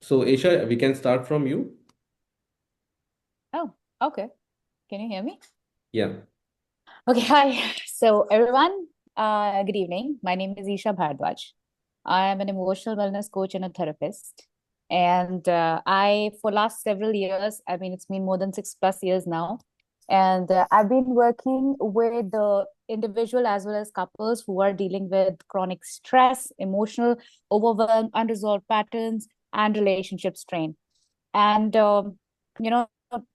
So, Aisha, we can start from you. Oh, okay. Can you hear me? Yeah. Okay, hi. So, everyone, good evening. My name is Isha Bhardwaj. I am an emotional wellness coach and a therapist. And for last several years, I mean, it's been more than 6+ years now. And I've been working with the individual as well as couples who are dealing with chronic stress, emotional overwhelm, unresolved patterns, and relationship strain. And you know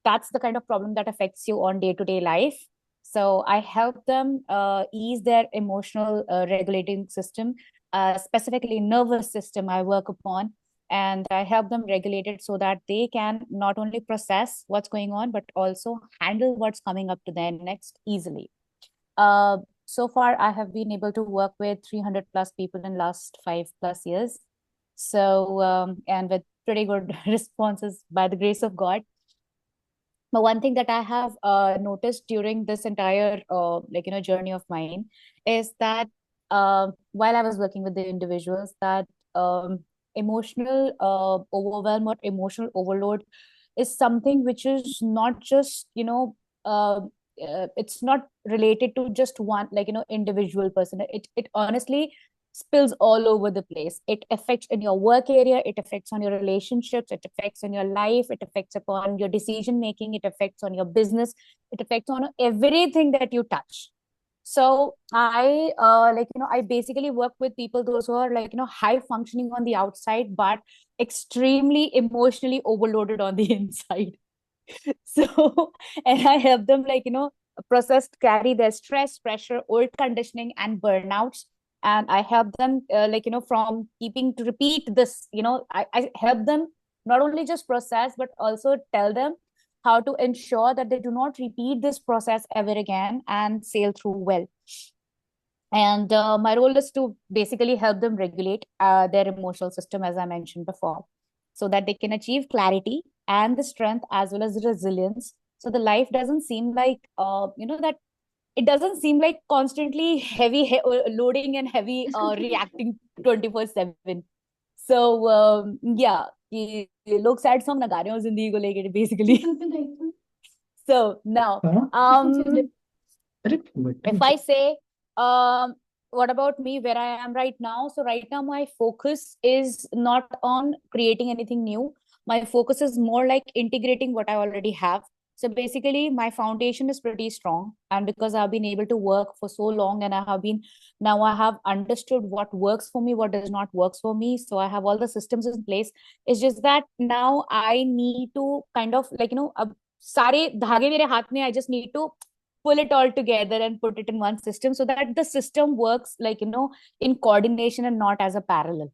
that's the kind of problem that affects you on day-to-day life. So I help them ease their emotional regulating system, specifically nervous system I work upon, and I help them regulate it so that they can not only process what's going on but also handle what's coming up to their next easily. uh, so far I have been able to work with 300 plus people in last 5+ years. So and with pretty good responses by the grace of God. But one thing that I have noticed during this entire journey of mine is that while I was working with the individuals, that emotional overwhelm or emotional overload is something which is not just it's not related to just one individual person. It honestly spills all over the place. It affects in your work area, it affects on your relationships, it affects on your life, it affects upon your decision making, it affects on your business, it affects on everything that you touch. So I basically work with people, those who are high functioning on the outside but extremely emotionally overloaded on the inside. So and I help them process, carry their stress, pressure, old conditioning and burnouts. And I help them from keeping to repeat this. I help them not only just process but also tell them how to ensure that they do not repeat this process ever again and sail through well. And my role is to basically help them regulate their emotional system, as I mentioned before, so that they can achieve clarity and the strength as well as the resilience. So the life doesn't seem like, that it doesn't seem like constantly loading and heavy reacting 24/7. So yeah, ये लोग sad song लगा रहे हो जिंदगी को लेके basically. So now, if I say, um, what about me, where I am right now? So, right now, my focus is not on creating anything new. My focus is more like integrating what I already have. So, basically, my foundation is pretty strong. And because I've been able to work for so long and now I have understood what works for me, what does not works for me. So, I have all the systems in place. It's just that now I need to kind of अब सारे धागे मेरे हाथ में, I just need to pull it all together and put it in one system so that the system works in coordination and not as a parallel.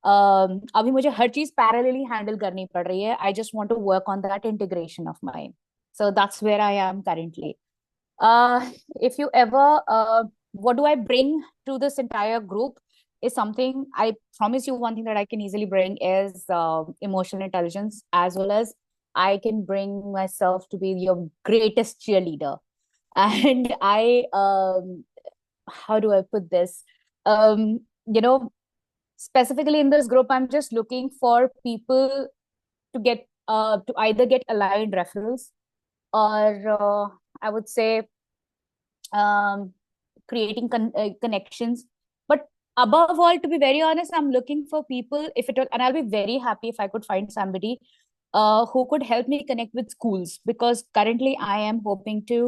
अभी मुझे हर चीज parallelly handle करनी पड़ रही है. I just want to work on that integration of mine. So that's where I am currently. uh if you ever what do I bring to this entire group is something. I promise you, one thing that I can easily bring is emotional intelligence, as well as I can bring myself to be your greatest cheerleader. And I how do I put this? um you know Specifically in this group, I'm just looking for people to get to either get aligned referrals, or I would say um creating connections. But above all, to be very honest, I'm looking for people, if it and I'll be very happy if I could find somebody who could help me connect with schools, because currently I am hoping to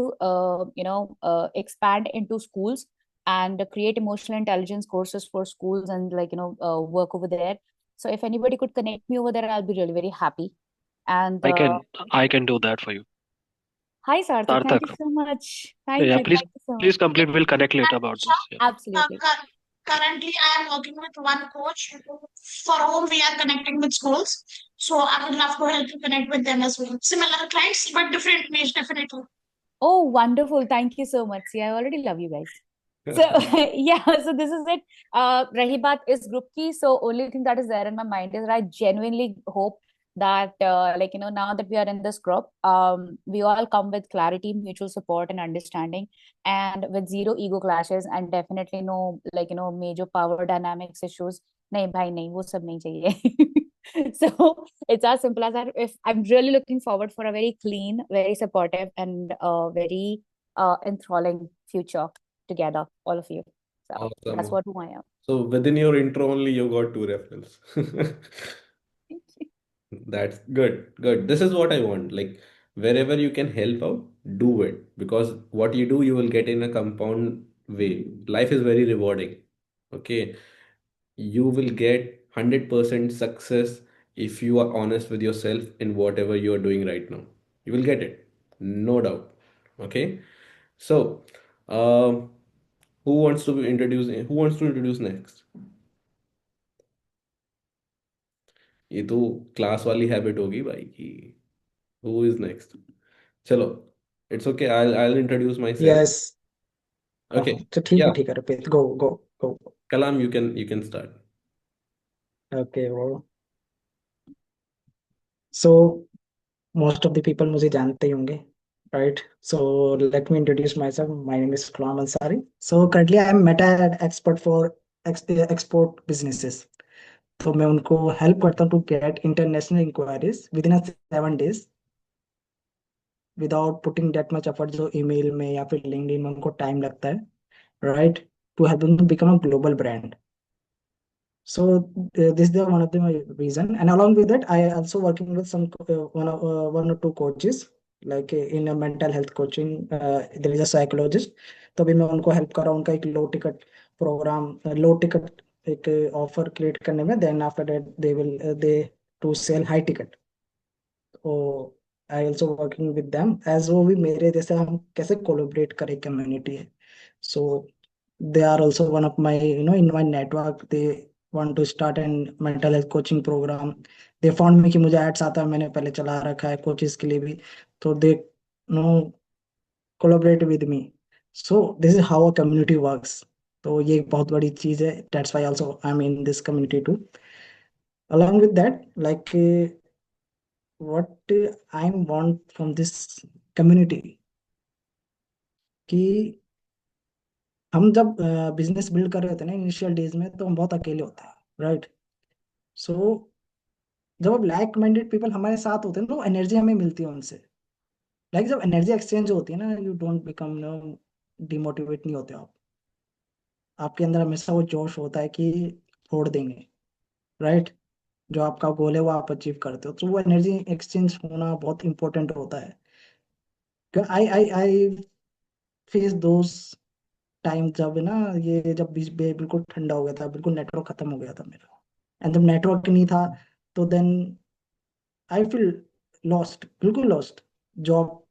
expand into schools and create emotional intelligence courses for schools and work over there. So if anybody could connect me over there, I'll be really very happy. And I can I can do that for you. hi Sarthak, thank you Sarthak. so much. Yeah, Thank you so much. please complete. We'll connect later And about also, this. Yeah. Absolutely. currently, I am working with one coach for whom we are connecting with schools. So I would love to help you connect with them as well. Similar clients, but different niche, definitely. Oh, wonderful. Thank you so much. See, I already love you guys. So yeah, so this is it. Rahi baat is group ki. So only thing that is there in my mind is that I genuinely hope that now that we are in this group, we all come with clarity, mutual support and understanding, and with zero ego clashes, and definitely no major power dynamics issues. नहीं भाई नहीं, वो सब नहीं चाहिए. So it's as simple as that. If I'm really looking forward for a very clean, very supportive, and very enthralling future together, all of you. So that's Awesome. what who I am. So within your intro only, you got two referrals. That's good. Good. This is what I want. Like wherever you can help out, do it. Because what you do, you will get in a compound way. Life is very rewarding. Okay. You will get 100% success if you are honest with yourself in whatever you are doing right now. You will get it. No doubt. Okay. So, um, who wants to introduce next? ये तो class वाली habit होगी भाई की who is next? चलो, it's okay. I'll introduce myself. Yes हाँ हाँ Okay. तो Yeah, ठीक है Rupesh go go go Kalam, you can start. Okay वो so most of the people मुझे जानते ही होंगे right so let me introduce myself my name is Kalam Ansari so currently I am Meta expert for export businesses तो मैं उनको help करता हूँ to get international enquiries within 7 days without putting that much effort जो email में या फिर LinkedIn में उनको टाइम लगता है right to help them to become a global brand. So this is the one of the my reason, and along with that, I also working with some one or two coaches, like in a mental health coaching. There is a psychologist, तो भी मैं उनको help कर रहा हूँ उनका एक low ticket program, low ticket एक offer create करने में. Then after that they to sell high ticket. तो I also working with them as वो भी मेरे जैसे हम कैसे collaborate करें community है. So they are also one of my in my network they want to start an mental health coaching program. They found me कि मुझे ads आता है मैंने पहले चला रखा है coaches के लिए भी तो they collaborate with me. So this is how a community works. तो ये एक बहुत बड़ी चीज है. That's why also I'm in this community too. Along with that, like what I want from this community कि हम जब बिजनेस बिल्ड कर रहे होते हैं ना इनिशियल डेज में तो हम बहुत अकेले होते हैं राइट. सो जब अब लाइक माइंडेड पीपल हमारे साथ होते हैं तो एनर्जी हमें मिलती है उनसे. लाइक जब एनर्जी एक्सचेंज होती है ना यू डोंट बिकम डिमोटिवेट नहीं होते आप. आपके अंदर हमेशा वो जोश होता है कि फोड़ देंगे राइट. जो आपका गोल है वो आप अचीव करते हो तो वो एनर्जी एक्सचेंज होना बहुत इंपॉर्टेंट होता है. आई फेस दोस टाइम जब ना ये जब बिल्कुल ठंडा हो गया था बिल्कुल नेटवर्क खत्म हो गया था मेरा. एंड जब नेटवर्क नहीं था तो देन आई फील लॉस्ट बिल्कुल लॉस्ट. जॉब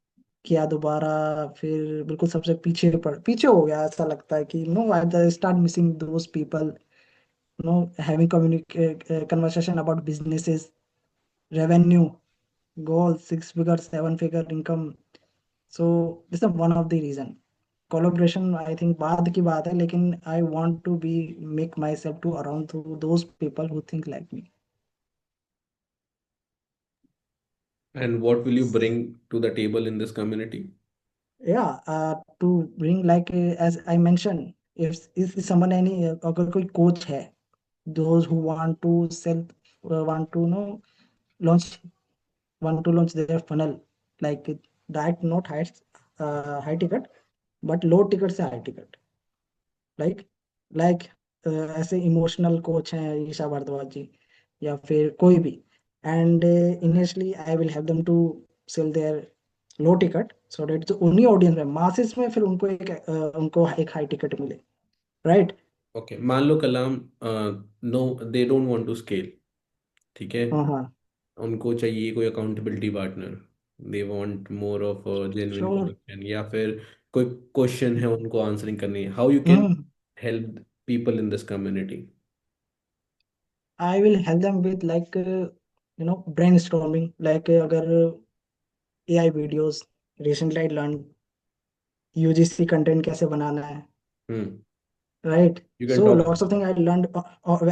किया दोबारा फिर बिल्कुल सबसे पीछे हो गया. ऐसा लगता है कि no I start missing those people no having conversation about businesses revenue goal 6 figure 7 figure income. So this is one of the reason. Collaboration I think बाद की बात है लेकिन I want to be make myself to around to those people who think like me. And what will you bring to the table in this community? Yeah, to bring like as I mentioned, if someone any अगर कोई coach है, those who want to sell, want to launch want to launch their funnel like that not high ticket but low ticket से high ticket like like ऐसे emotional coach हैं ईशा भारद्वाज जी या फिर कोई भी. And initially I will have them to sell their low ticket so that उन्हीं audience में masses में फिर उनको एक हाई टिकट मिले राइट. Okay, मान लो Kalam, no they don't want to scale. ठीक है. हाँ हाँ उनको चाहिए कोई accountability partner. They want more of genuine sure. Connection, या फिर कोई क्वेश्चन है उनको आंसरिंग करनी है. How you can help people in this community? I will help them with like brainstorming like अगर AI videos recently I learn UGC content कैसे बनाना है hmm. Right. You can so talk. Lots of thing I learn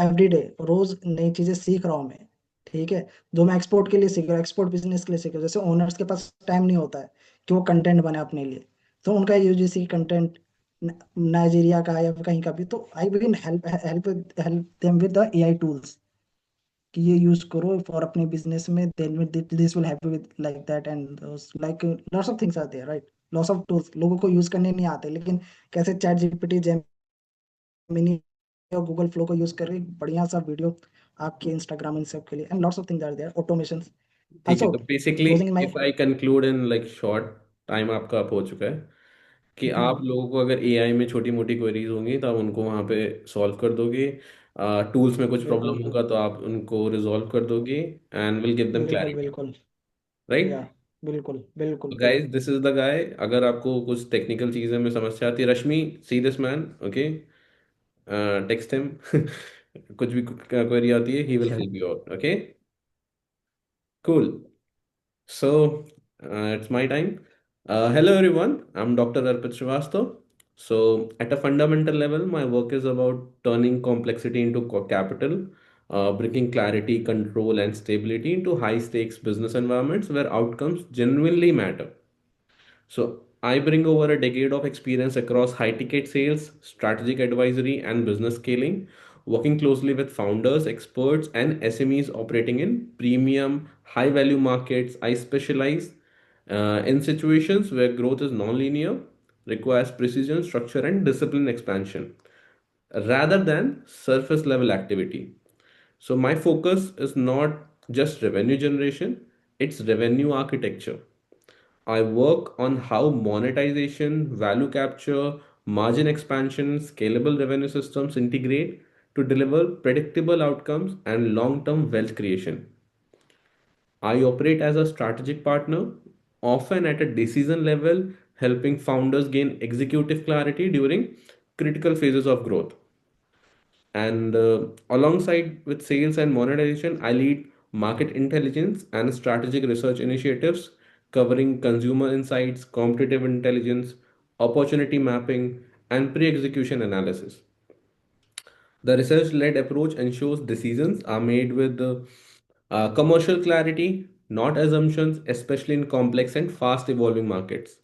every day. रोज नई चीजें सीख रहा हूँ मैं. ठीक है. जो मैं एक्सपोर्ट के लिए सीख रहा हूँ एक्सपोर्ट बिजनेस के लिए सीख रहा हूँ जैसे ओनर्स के पास टाइम नहीं होता है कि वो कंटेंट बने अपने लिए तो उनका यूजीसी कंटेंट नाइजीरिया का या कहीं का भी तो I will help help help them with the AI tools कि ये यूज करो फॉर अपने बिजनेस में, then this will have with like that, and like lots of things are there, right? Lots of tools लोगों को use करने नहीं आते, लेकिन कैसे चैट जीपीटी, जेमिनी और गूगल फ्लो को यूज करके बढ़िया सा वीडियो आपके इंस्टाग्राम इन सब के लिए, and lots of things are there, automation ठीक है, आल्सो तो basically closing my. If I conclude in like short, time आपका अब हो चुका है, कि आप लोगों को अगर एआई में छोटी मोटी क्वेरीज होंगी तो आप उनको वहाँ पे सॉल्व कर दोगे, टूल्स में कुछ बिल्कुल प्रॉब्लम होगा तो आप उनको रिजॉल्व कर दोगे, एंड विल गिव देम बिल्कुल क्लैरिटी, बिल्कुल। या राइट? बिल्कुल बिल्कुल गाइस, बिल्कुल। This is the guy. अगर आपको कुछ टेक्निकल चीज़ें में समस्या आती है, Rashmi, see this man, okay, text him. कुछ भी क्वेरी आती है, he will help you out, okay? Cool. So it's my time. Hello, everyone. I'm Dr. Arpit Srivastav. So, at a fundamental level, my work is about turning complexity into capital, bringing clarity, control, and stability into high stakes business environments where outcomes genuinely matter. So, I bring over a decade of experience across high ticket sales, strategic advisory, and business scaling, working closely with founders, experts, and SMEs operating in premium, high value markets. I specialize in situations where growth is non-linear, requires precision, structure, and discipline expansion rather than surface level activity. So, my focus is not just revenue generation, it's revenue architecture. I work on how monetization, value capture, margin expansion, scalable revenue systems integrate to deliver predictable outcomes and long term wealth creation. I operate as a strategic partner, often at a decision level, helping founders gain executive clarity during critical phases of growth. And alongside with sales and monetization, I lead market intelligence and strategic research initiatives covering consumer insights, competitive intelligence, opportunity mapping, and pre execution analysis. The research led approach ensures decisions are made with commercial clarity, not assumptions, especially in complex and fast evolving markets.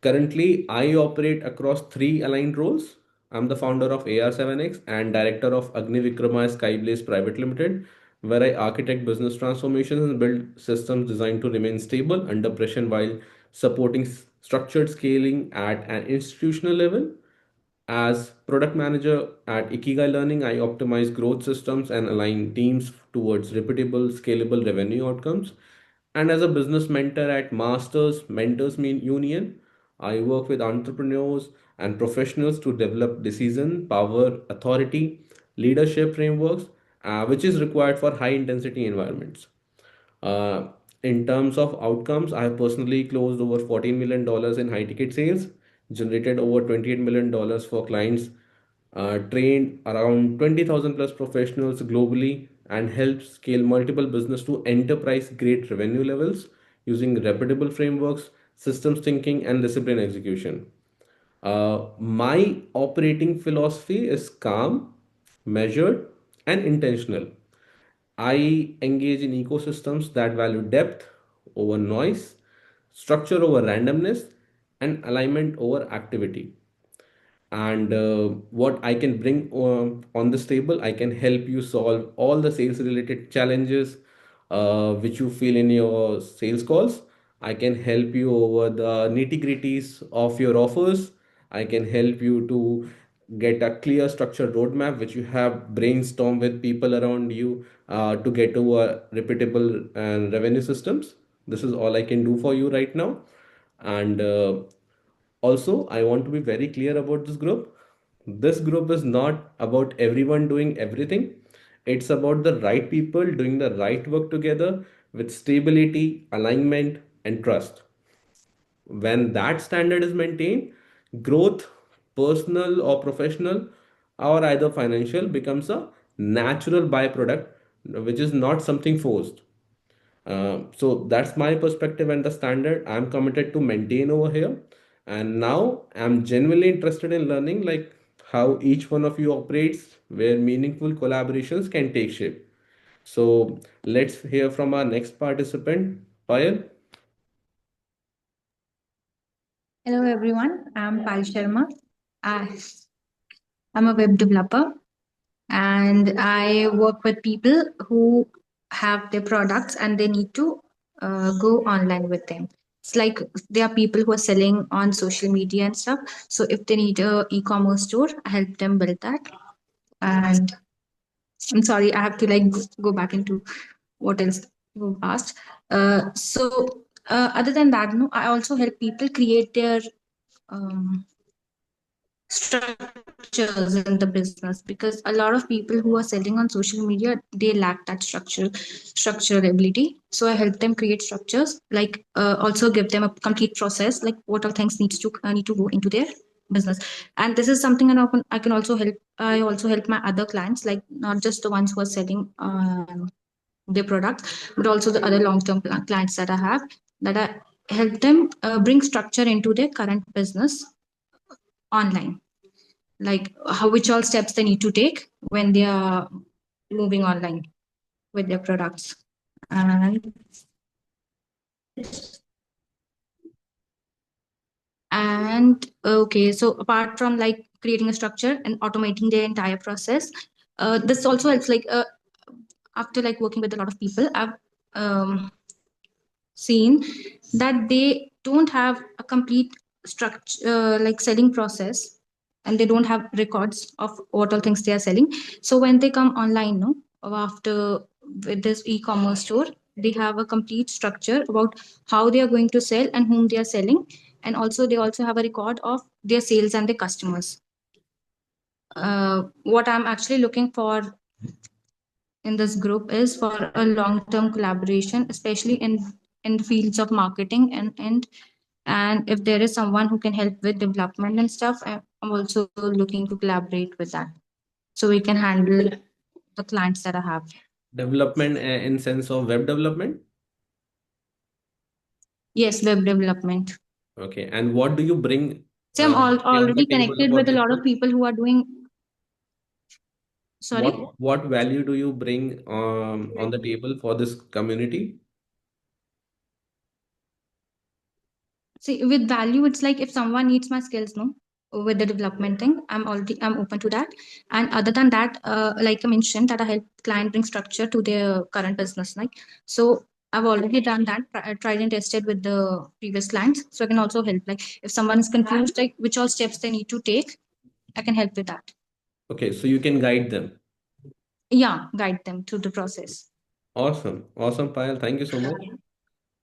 Currently, I operate across three aligned roles. I'm the founder of AR7X and director of Agni Vikrama Skyblaze Private Limited, where I architect business transformations and build systems designed to remain stable under pressure while supporting structured scaling at an institutional level. As product manager at Ikigai Learning, I optimize growth systems and align teams towards repeatable, scalable revenue outcomes. And as a business mentor at Masters Mentors Union, I work with entrepreneurs and professionals to develop decision, power, authority, leadership frameworks, which is required for high intensity environments. Uh, in terms of outcomes, I have personally closed over $14 million in high ticket sales, generated over $28 million for clients, trained around 20,000 plus professionals globally, and helped scale multiple business to enterprise grade revenue levels using reputable frameworks, systems thinking, and discipline execution. My operating philosophy is calm, measured, and intentional. I engage in ecosystems that value depth over noise, structure over randomness, and alignment over activity. And what I can bring on this table, I can help you solve all the sales related challenges which you feel in your sales calls. I can help you over the nitty gritties of your offers. I can help you to get a clear structured roadmap which you have brainstormed with people around you to get to a repeatable and revenue systems. This is all I can do for you right now. And also, I want to be very clear about this group. This group is not about everyone doing everything. It's about the right people doing the right work together with stability, alignment, and trust. When that standard is maintained, growth, personal or professional, or either financial, becomes a natural byproduct, which is not something forced. So that's my perspective and the standard I'm committed to maintain over here. And now I'm genuinely interested in learning like how each one of you operates, where meaningful collaborations can take shape. So let's hear from our next participant, Payal. Hello everyone, I'm Pal Sharma. I- I'm a web developer and I work with people who have their products and they need to go online with them. It's like there are people who are selling on social media and stuff. So if they need a e-commerce store, I help them build that. And I'm sorry, I have to like go back into what else you asked. Other than that, no, I also help people create their um, structures in the business, because a lot of people who are selling on social media, they lack that structural ability. So I help them create structures, like also give them a complete process, like what all things need to go into their business. And this is something I can also help. I also help my other clients, like not just the ones who are selling their products, but also the other long-term clients that I have, that I help them bring structure into their current business online, like how which all steps they need to take when they are moving online with their products. And okay, so apart from like creating a structure and automating their entire process, this also helps, like after like working with a lot of people, I've um, seen that they don't have a complete structure, like selling process, and they don't have records of what all things they are selling. So when they come online, no, after with this e-commerce store, they have a complete structure about how they are going to sell and whom they are selling, and also they also have a record of their sales and their customers. What I'm actually looking for in this group is for a long-term collaboration, especially in the fields of marketing, and if there is someone who can help with development and stuff, I'm also looking to collaborate with that, so we can handle the clients that I have. Development in sense of web development. Yes, web development. Okay, and what do you bring So I'm on the already table connected for with a this lot of group? people who are doing. Sorry. What value do you bring on the table for this community? See, with value, it's like if someone needs my skills, no, with the development thing, I'm open to that. And other than that, like I mentioned, that I help client bring structure to their current business, like so. I've already done that, tried and tested with the previous clients. So I can also help. Like if someone is confused, like which all steps they need to take, I can help with that. Okay, so you can guide them. Yeah, guide them through the process. Awesome, awesome, Payal. Thank you so much.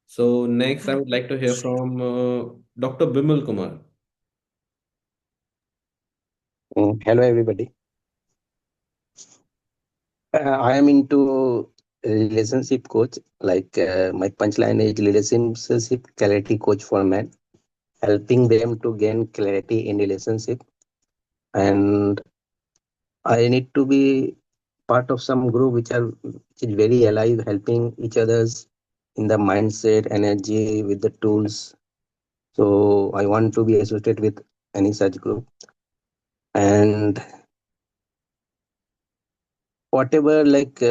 So next, I would like to hear from Dr. Bimal Kumar. Hello, everybody. I am into relationship coach. Like my punchline is relationship clarity coach for men, helping them to gain clarity in relationship. And I need to be part of some group which is very alive, helping each others in the mindset, energy, with the tools. So I want to be associated with any such group. And whatever like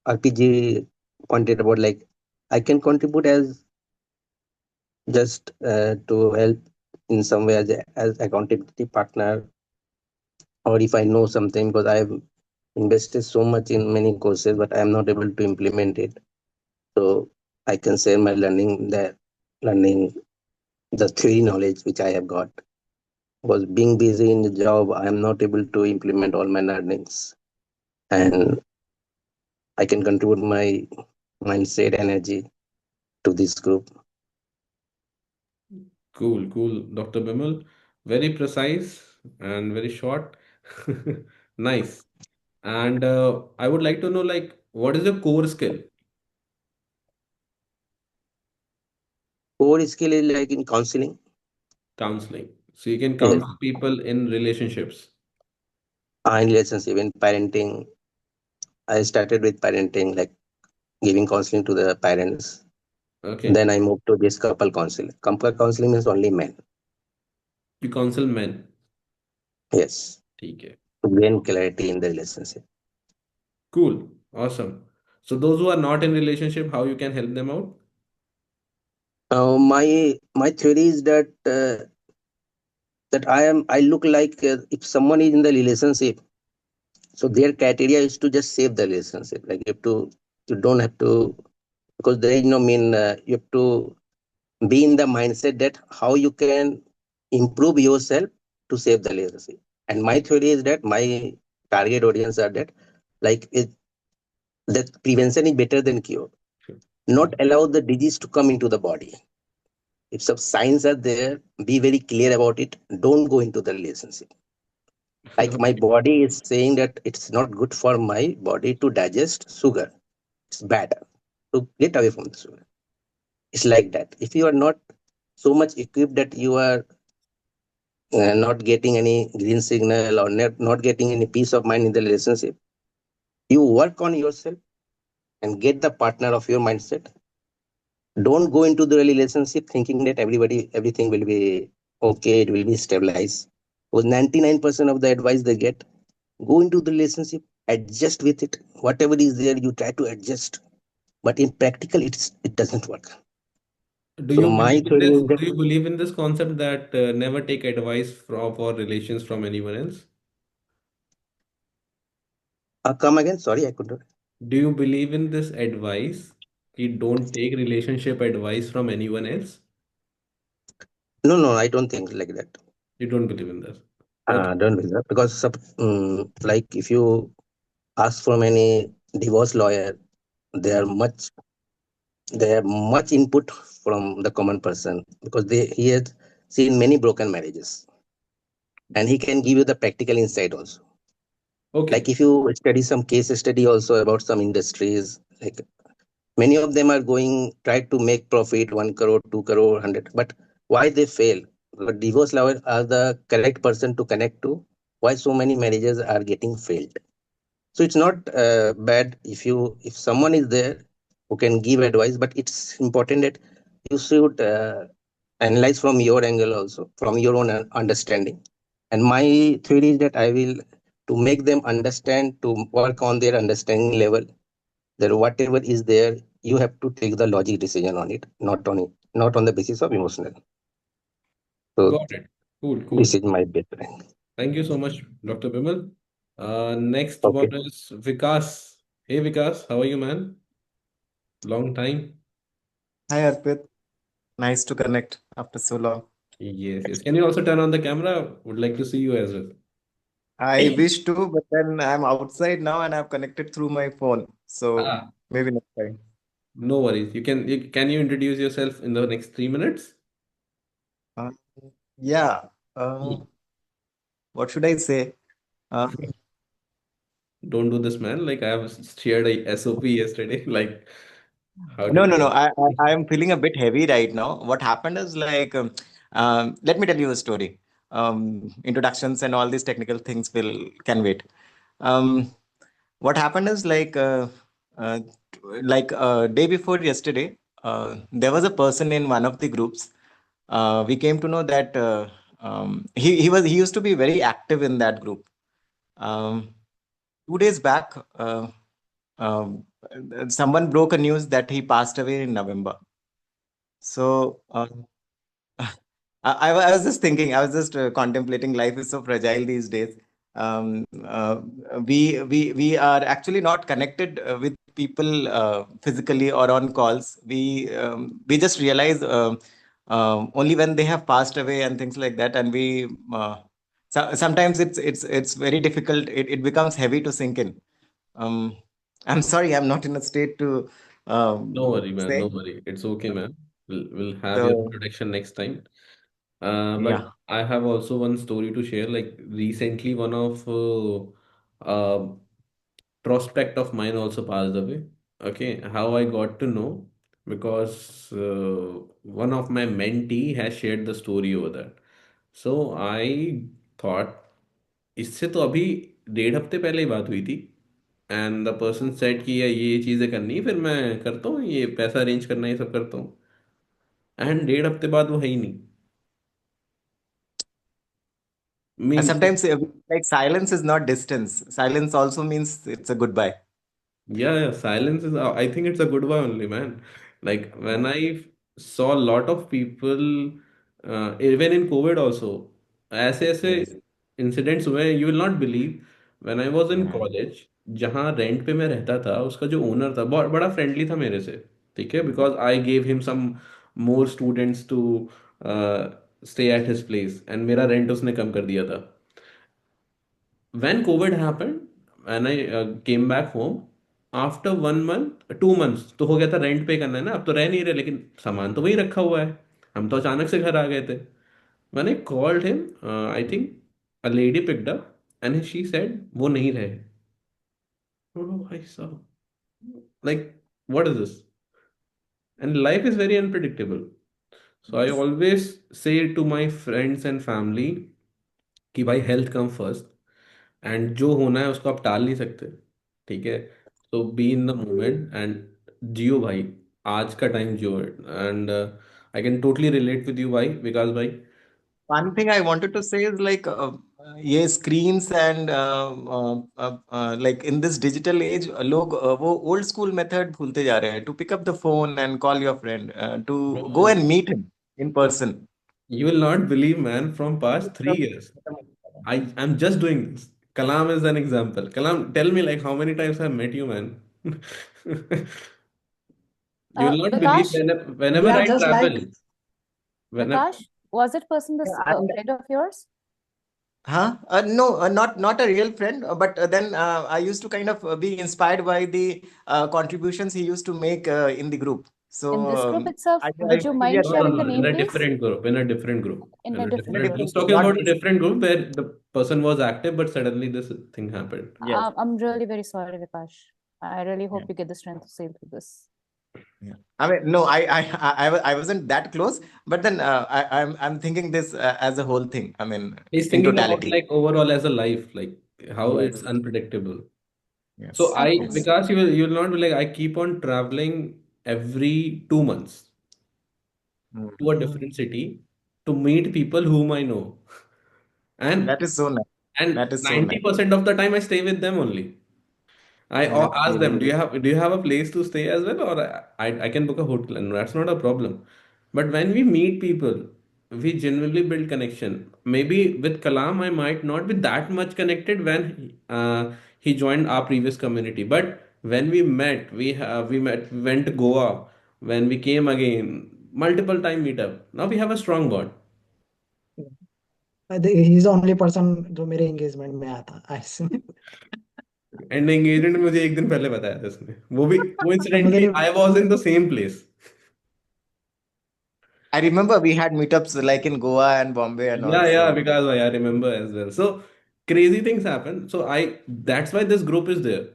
RPG pointed about, like I can contribute as just to help in some way as accountability partner, or if I know something, because I've invested so much in many courses but I am not able to implement it. So I can share my learning the theory knowledge which I have got. Because being busy in the job, I am not able to implement all my learnings, and I can contribute my mindset energy to this group. Cool, cool, Dr. Bimal. Very precise and very short. Nice. And I would like to know, like, what is your core skill? Core skill is like in counseling. Counseling. So you can Yes. counsel people in relationships. In relationship, in parenting, I started with parenting, like giving counseling to the parents. Okay. Then I moved to this couple counseling. Couple counseling means only men. You counsel men. Yes. ठीक है. To gain clarity in the relationship. Cool. Awesome. So those who are not in relationship, how you can help them out? My theory is that I look like if someone is in the relationship, So their criteria is to just save the relationship. Like you don't have to, because there is no mean, you have to be in the mindset that how you can improve yourself to save the relationship. And my theory is that my target audience are that, like, that prevention is better than cure. Not allow the disease to come into the body. If some signs are there, be very clear about it. Don't go into the relationship. Like my body is saying that it's not good for my body to digest sugar. It's bad. So get away from the sugar. It's like that. If you are not so much equipped that you are not getting any green signal or not getting any peace of mind in the relationship, you work on yourself and get the partner of your mindset. Don't go into the relationship thinking that everything will be okay, it will be stabilized. Because 99% of the advice they get, go into the relationship, adjust with it. Whatever is there, you try to adjust. But in practical, it doesn't work. Do So you my believe in theory this? is that, Do you believe in this concept that never take advice from for relations from anyone else? come again. Sorry, I couldn't. Do you believe in this advice? You don't take relationship advice from anyone else? No, no, I don't think like that. You don't believe in this. Okay. Don't believe that because like if you ask from any divorce lawyer, they are much they have much input from the common person because he has seen many broken marriages and he can give you the practical insight also. Like Okay. if you study some case study also about some industries, like many of them are going try to make profit 1 crore, 2 crore, 100, but why they fail? The divorce lawyer are the correct person to connect to. Why so many marriages are getting failed? So it's not bad if someone is there who can give advice, but it's important that you should analyze from your angle also, from your own understanding. And my theory is that I will to make them understand, to work on their understanding level, that whatever is there, you have to take the logic decision on it, not on the basis of emotional. So Got it. Cool, this cool. is my background. Thank you so much, Dr. Bimal. Next one Okay. is Vikas. Hey, Vikas, how are you, man? Long time. Hi Arpit, nice to connect after so long. Yes, yes. Can you also turn on the camera? Would like to see you as well. I wish to, but then I'm outside now and I've connected through my phone. So Ah, maybe next time. no worries. Can you introduce yourself in the next 3 minutes? Uh, yeah, uh, Hmm. what should I say? Uh, Don't do this, man. Like I have shared a SOP yesterday. Like how to no, no, do no. it. I am feeling a bit heavy right now. What happened is like, let me tell you a story. Introductions and all these technical things will can wait. Um, what happened is uh, day before yesterday, there was a person in one of the groups. We came to know that he used to be very active in that group. Um, 2 days back, someone broke a news that he passed away in November. So I was just thinking, I was just contemplating life is so fragile these days. Um, uh, we are actually not connected with people physically or on calls. We just realize only when they have passed away and things like that. And sometimes it's very difficult. It becomes heavy to sink in. Um, I'm sorry, I'm not in a state to No worry, man. No say. worry. It's okay, man. We'll have your So introduction next time. But yeah. I have also one story to share. Like recently, one of prospect of mine also passed away. Okay, how I got to know because one of my mentee has shared the story over that. So I thought इससे तो अभी 1.5 हफ्ते पहले ही बात हुई थी and the person said कि ये चीज़ें करनी है फिर मैं करता हूँ ये पैसा अरेंज करना ये सब करता हूँ एंड 1.5 हफ्ते बाद वो है ही नहीं And mean sometimes like silence is not distance. Silence also means it's a goodbye. Yeah, silence is, I think it's a good one only, man. Like when I saw a lot of people, even in COVID also, ऐसे ऐसे Yes. incidents where you will not believe. When I was in Yeah. College, जहाँ rent पे मैं रहता था, उसका जो owner था बहुत बड़ा फ्रेंडली था मेरे से, ठीक है, because I gave him some more students to stay at his place, and मेरा रेंट उसने कम कर दिया था. When COVID happened, when I came back home, after 1 month, 2 months तो हो गया था, रेंट पे करना है ना, अब तो रह नहीं रहे, लेकिन सामान तो वही रखा हुआ है. हम तो अचानक से घर आ गए थे. When I called him, I think a lady picked up and she said वो नहीं रहे. Oh no, भाई साहब, like what is this? And life is very unpredictable. So I always say to my friends and family कि भाई health come first, and जो होना है उसको आप टाल नहीं सकते, ठीक है. तो be in the moment and जियो भाई, आज का टाइम जियो. And I can totally relate with you भाई, विकास भाई. One thing I wanted to say is like, ये screens and like in this digital age, लोग वो old school method भूलते जा रहे हैं, to pick up the phone and call your friend, to go Bro, and meet him in person. you will not believe, man, from past 3 years I'm just doing this. Kalam is an example. Kalam, tell me, like, how many times I've met you, man. You will not believe, Vikash, whenever We are I just like travel, whenever. Vikash, was it person this Yeah, and friend of yours? huh? No, not a real friend, but then I used to kind of be inspired by the contributions he used to make in the group. In So this group itself, I would you yeah, mind No, no, sharing no. the In name, a please? different group. In a different group. In In a a in a different different. group. He's different group, talking not about a this. different group where the person was active, but suddenly this thing happened. Yes. I'm really very sorry, Vikash. I really Yeah. hope you get the strength to sail through this. Yeah. I mean, no, I wasn't that close, but then I'm thinking this as a whole thing. I mean, He's in thinking about totality. like overall as a life, like how it's Yes. unpredictable. So Yes. I, Okay. Yes. because you will not be like, I keep on traveling every 2 months to a Mhm. different city to meet people whom I know. And That is so nice. and That is so nice. 90% of the time I stay with them only. I That's ask really them, good. do you have a place to stay as well, or I can book a hotel, and that's not a problem. But when we meet people, we genuinely build connection. Maybe with Kalam, I might not be that much connected when he joined our previous community. But when we met, we went to Goa. When we came again, multiple time meetup. Now we have a strong bond. He is only person जो मेरे engagement में आया था ऐसे and engagement मुझे एक दिन पहले बताया था उसने, वो भी मुझे कोइंसिडेंटली नहीं I was in the same place. I remember we had meetups like in Goa and Bombay and Yeah, also. because I remember as well. So crazy things happen. So that's why this group is there.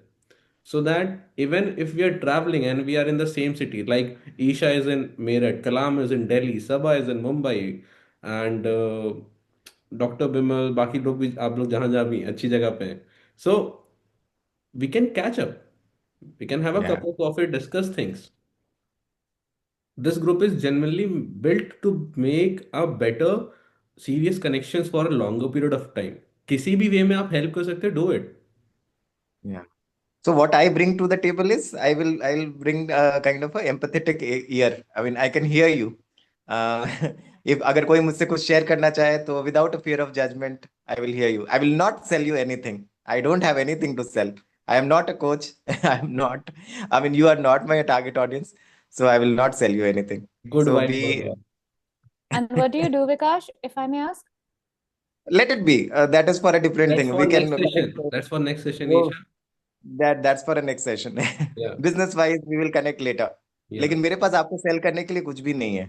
So that even if we are traveling and we are in the same city, like Isha is in Meerut, Kalam is in Delhi, Sabha is in Mumbai, and Dr. Bimal, बाकी लोग भी, आप लोग जहाँ जहाँ भी अच्छी जगह पे हैं. So we can catch up. We can have a Yeah. cup of coffee, discuss things. This group is genuinely built to make a better serious connections for a longer period of time. किसी भी वे में आप help कर सकते हो, do it. Yeah. So what I bring to the table is I'll bring kind of a empathetic ear. I mean, I can hear you. Uh, if अगर कोई मुझसे कुछ share करना चाहे तो without a fear of judgment, I will hear you. I will not sell you anything. I don't have anything to sell. I am not a coach. I am not. I mean, you are not my target audience, so I will not sell you anything. Good So vibe, good be vibe. And what do you do, Vikash, if I may ask? let it be. That is for a different That's thing. for We can next connect. session. That's for next session, वो Isha. that's for a next session. Yeah, Business wise we will connect later. yeah. लेकिन मेरे पास आपको cell करने के लिए कुछ भी नहीं है.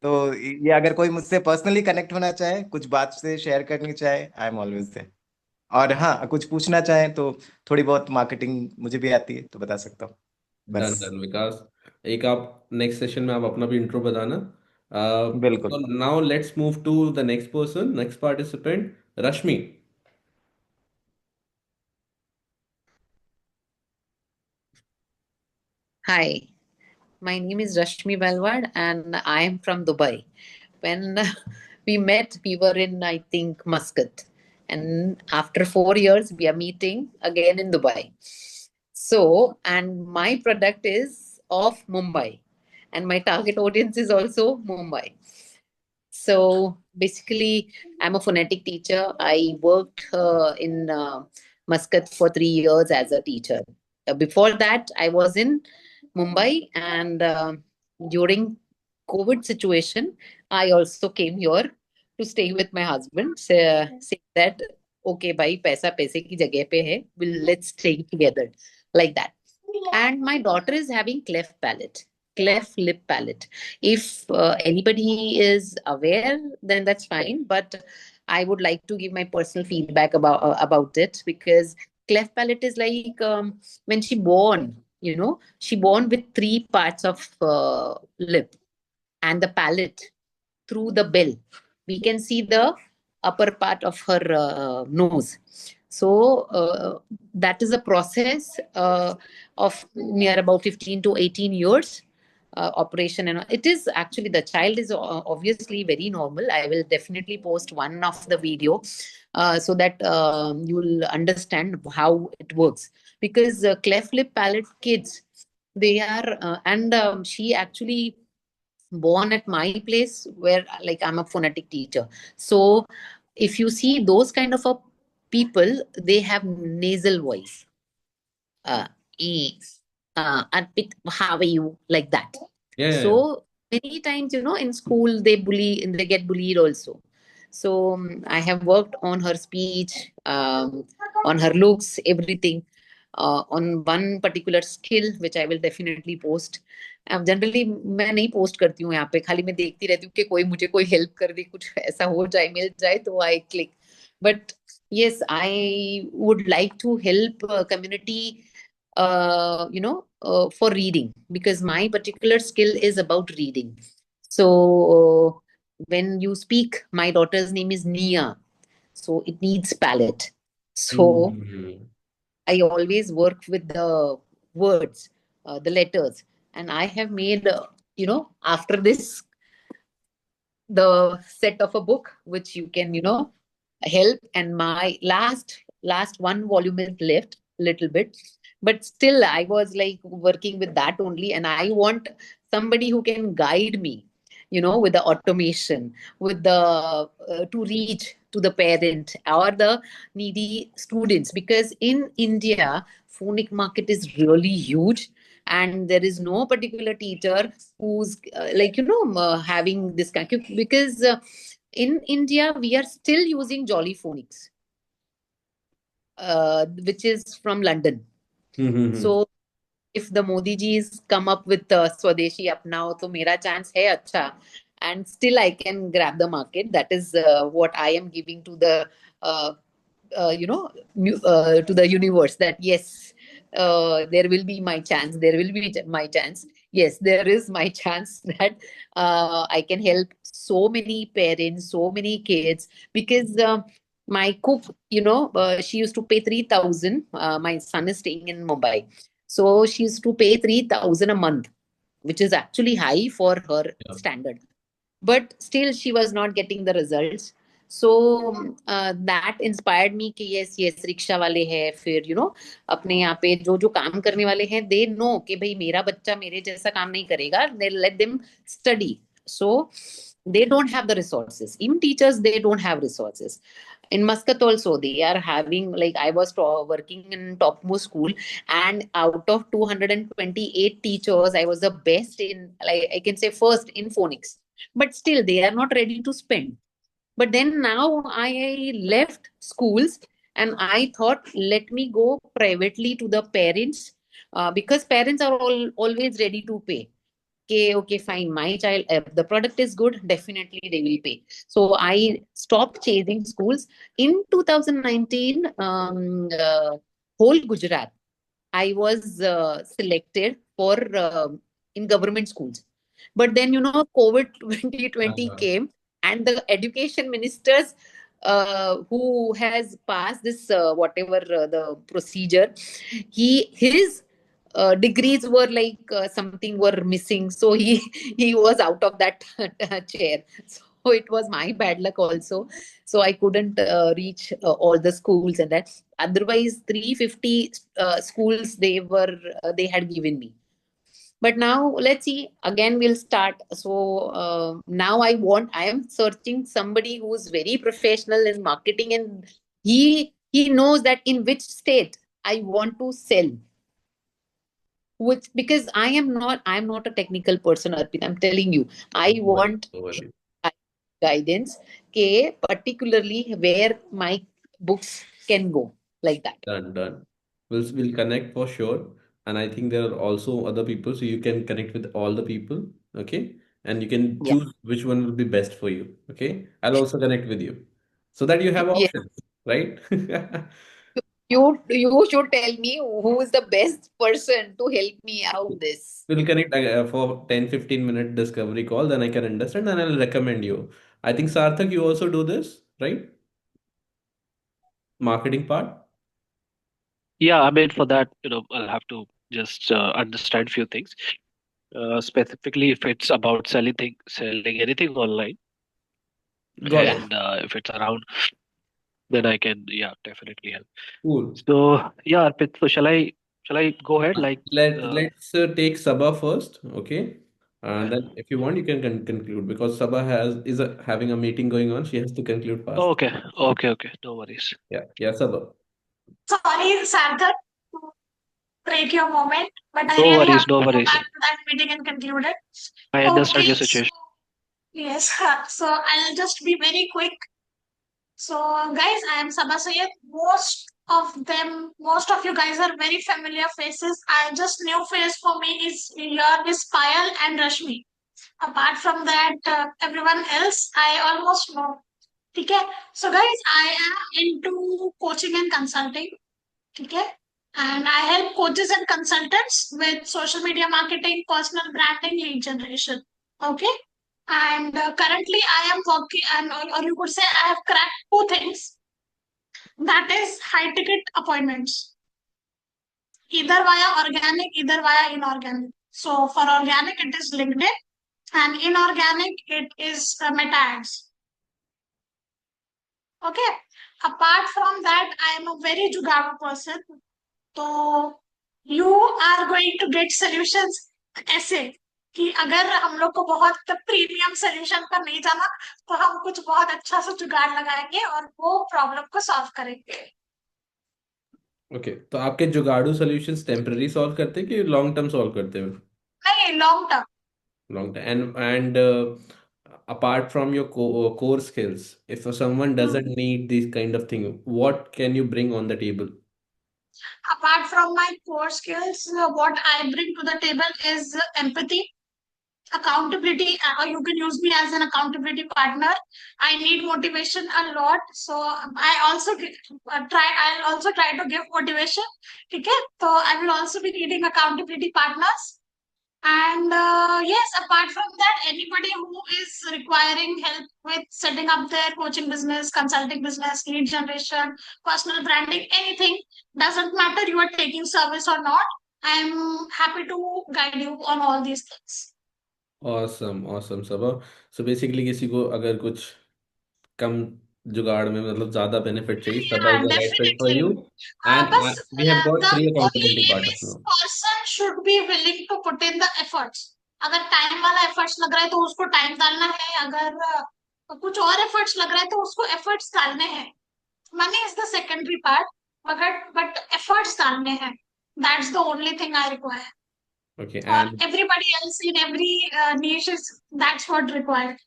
तो ये अगर कोई मुझसे पर्सनली कनेक्ट होना चाहे, कुछ बात से शेयर करनी चाहे, आई एम ऑलवेज देयर. और हाँ, कुछ पूछना चाहे तो थोड़ी बहुत मार्केटिंग मुझे भी आती है तो बता सकता हूँ. डन बस. डन विकास. एक आप नेक्स्ट सेशन में आप अपना भी इंट्रो बताना. बिल्कुल. So now let's move to the next person, next participant, Rashmi. Hi, my name is Rashmi Balwad and I am from Dubai. When we met, we were in, I think, Muscat. And after 4 years, we are meeting again in Dubai. So, and my product is of Mumbai, and my target audience is also Mumbai. So, basically, I'm a phonetic teacher. I worked in Muscat for 3 years as a teacher. Before that, I was in Mumbai, and during COVID situation, I also came here to stay with my husband. Say that, okay, bhai, paisa paise ki jagah pe hai. Let's stay together, like that. And my daughter is having cleft lip palate. If anybody is aware, then that's fine. But I would like to give my personal feedback about it, because cleft palate is like, when she born, she born with three parts of lip and the palate through the bell. We can see the upper part of her nose. So that is a process of near about 15 to 18 years operation. And it is actually, the child is obviously very normal. I will definitely post one of the video so that you will understand how it works. Because cleft lip palate kids, they are, and she actually born at my place, where like I'm a phonetic teacher. So if you see those kind of a people, they have nasal voice. uh, e, Arpit, how are you, like that. Yeah, yeah, yeah. So many times, in school they bully and they get bullied also. So I have worked on her speech, on her looks, everything, on one particular skill which I will definitely post. Generally मैं नहीं post करती हूँ यहाँ पे, खाली मैं देखती रहती हूँ कि कोई मुझे कोई हेल्प कर दे, कुछ ऐसा हो जाए, मिल जाए, तो I click. But yes, I would like to help community, for reading, because my particular skill is about reading. So when you speak, my daughter's name is Nia, so it needs palette. So Mhm. I always work with the words, the letters, and I have made, after this, the set of a book which you can, help. And my last one volume is left, little bit, but still I was like working with that only, and I want somebody who can guide me, with the automation, with the to reach to the parent or the needy students, because in India phonic market is really huge, and there is no particular teacher who's having this kind, because in India we are still using Jolly Phonics, which is from London. Mhm. So if the Modi ji's come up with Swadeshi Apnao, so mera chance hai acha, and still I can grab the market. That is what I am giving to the uh, to the universe, that yes, there will be my chance, there will be my chance. Yes, there is my chance that I can help so many parents, so many kids, because my cook, she used to pay 3,000. My son is staying in Mumbai, so she used to pay 3,000 a month, which is actually high for her Yeah. standard, but still she was not getting the results. So that inspired me कि yes rickshaw वाले हैं, फिर अपने यहाँ पे जो जो काम करने वाले हैं, they know कि भाई मेरा बच्चा मेरे जैसा काम नहीं करेगा, they let them study. So they don't have the resources, even teachers, they don't have resources. In Muscat also they are having, like, I was working in topmost school, and out of 228 teachers I was the best in, like, I can say first in phonics, but still they are not ready to spend. But then now I left schools, and I thought, let me go privately to the parents, because parents are always ready to pay. Okay, fine, my child, the product is good, definitely they will pay. So I stopped chasing schools. In 2019, whole Gujarat, I was selected for in government schools. But then, COVID 2020 Uh, came, and the education ministers who has passed this whatever the procedure, his degrees were like something were missing, so he he was out of that chair. So it was my bad luck also. So I couldn't reach all the schools, and that otherwise 350 schools they had given me. But now let's see, again we'll start. So now I am searching somebody who's very professional in marketing, and he He knows that in which state I want to sell. Which, because I'm not a technical person, Arpit. I'm telling you, I No worries, want no worries. guidance, particularly where my books can go, like that. Done, done. We'll connect for sure. And I think there are also other people, so you can connect with all the people, okay? And you can Yeah. choose which one will be best for you, okay? I'll also connect with you so that you have Yes. options, right? You should tell me who is the best person to help me out this. We'll connect for 10-15 minute discovery call, then I can understand and I'll recommend you. I think Sarthak, you also do this, right? Marketing part? Yeah, I mean, for that, I'll have to just understand few things. Specifically, if it's about selling anything online, Got Yeah. it. and if it's around, then I can, yeah, definitely help. Cool. So, yeah, Arpit, so shall I go ahead? Like, Let's take Sabah first, okay? And then if you want, you can conclude because Sabah having a meeting going on. She has to conclude fast. okay, no worries. Yeah, Sabah. Sorry, Sarthak, to break your moment, but I No really have worries, to no go worries. back to that meeting and conclude it. I understand your Okay, so situation. yes, so I'll just be very quick. So, guys, I am Sabah Sayed. Most of you guys are very familiar faces. I just new face for me is Payal and Rashmi. Apart from that, everyone else I almost know. Okay, so guys, I am into coaching and consulting. Okay, and I help coaches and consultants with social media marketing, personal branding, lead generation. Okay, and currently I am working, and or you could say I have cracked two things. That is high ticket appointments, either via organic, either via inorganic. So for organic, it is LinkedIn, and inorganic, it is Meta ads. Okay. Apart from that, I am a very jugaad person. So you are going to get solutions ऐसे कि अगर हम लोग को बहुत premium solution पर नहीं जाना तो हम कुछ बहुत अच्छा सा जुगाड़ लगाएंगे और वो प्रॉब्लम को सॉल्व करेंगे. ओके, तो आपके जुगाड़ू सॉल्यूशंस टेम्पररी सॉल्व करते हैं कि लॉन्ग टर्म सॉल्व करते हैं? नहीं, long term. Long time. And apart from your core skills, if someone doesn't need this kind of thing, what can you bring on the table? Apart from my core skills, what I bring to the table is empathy, accountability. You can use me as an accountability partner. I need motivation a lot, so I'll also try to give motivation. Okay, so I will also be needing accountability partners. And yes, apart from that, anybody who is requiring help with setting up their coaching business, consulting business, lead generation, personal branding, anything, doesn't matter you are taking service or not. I'm happy to guide you on all these things. Awesome, Sabah. So basically किसी को अगर कुछ कम जुगाड़ में मतलब ज्यादा benefit चाहिए, Sabah is Yeah, the right fit for you. definitely. And But we have got the 3 accountability only aim partners is now. person should be willing to put in the efforts. अगर time वाला efforts लग रहा है तो उसको time डालना है, अगर कुछ और एफर्ट्स लग रहा है तो उसको एफर्ट्स डालने हैं. Money is the secondary part, but efforts डालने हैं. That's the only thing I require. Okay, For and everybody else in every niche is that's what required.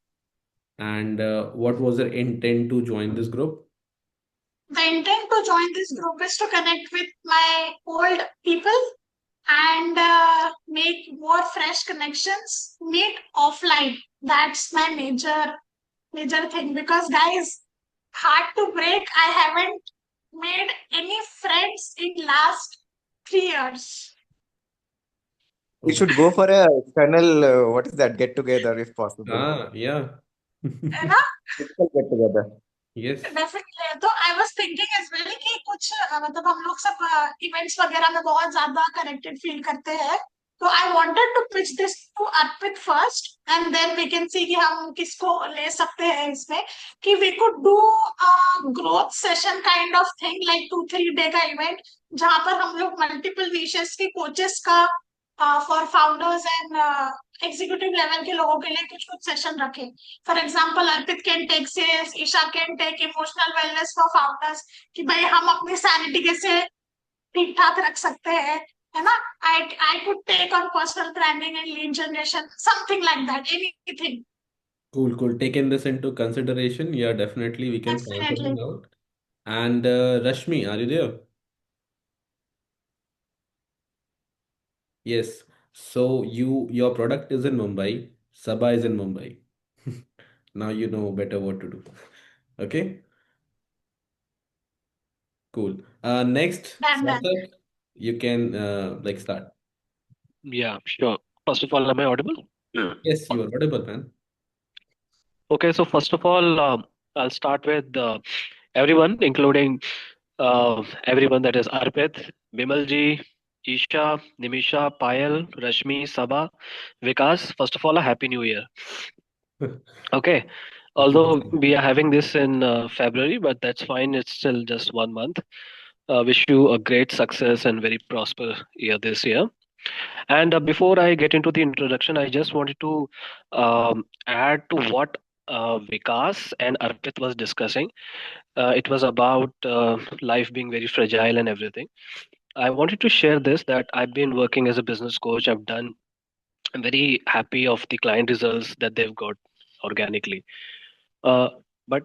what was your intent to join this group? The intent to join this group is to connect with my old people and make more fresh connections, meet offline. That's my major thing, because guys, hard to break, I haven't made any friends in last 3 years. We should go for a external, what is that, get together if possible. Yeah. है ना? Physical get together. Yes. Definitely. तो I was thinking as well कि कुछ मतलब हम लोग सब events वगैरह में बहुत ज्यादा कनेक्टेड फील करते हैं. तो I wanted to pitch this to Arpit first and then we can see कि हम किसको ले सकते हैं इसमें, कि we could do growth session kind of thing, like 2-3 day का इवेंट जहां पर हम लोग मल्टीपल निशेस के कोचेस का for founders and executive level के लोगों के लिए कुछ कुछ सेशन रखे. For example Arpit can take sales, Isha can take emotional wellness for founders, कि भाई हम अपनी सैनिटी कैसे ठीक ठाक रख सकते हैं, है ना. I could take on personal branding and lead generation, something like that, anything. Cool. Taking this into consideration, yeah, definitely we can try definitely. something out. And Rashmi, are you there? Yes. So your product is in Mumbai, Sabha is in Mumbai. Now you know better what to do. Okay, cool. Next, Done. Sarthak, you can like start. Yeah, sure. First of all, am I audible? Yeah. Yes, you are audible, man. Okay, so first of all, I'll start with everyone, including everyone that is Arpit, Bimalji, Isha, Nimisha, Payal, Rashmi, Sabha, Vikas. First of all, a happy new year. Okay, Happy although birthday. we are having this in February, but that's fine. It's still just 1 month. Wish you a great success and very prosper year this year. And before I get into the introduction, I just wanted to add to what Vikas and Arpit was discussing. It was about life being very fragile and everything. I wanted to share this that I've been working as a business coach. I'm very happy of the client results that they've got organically. Uh, but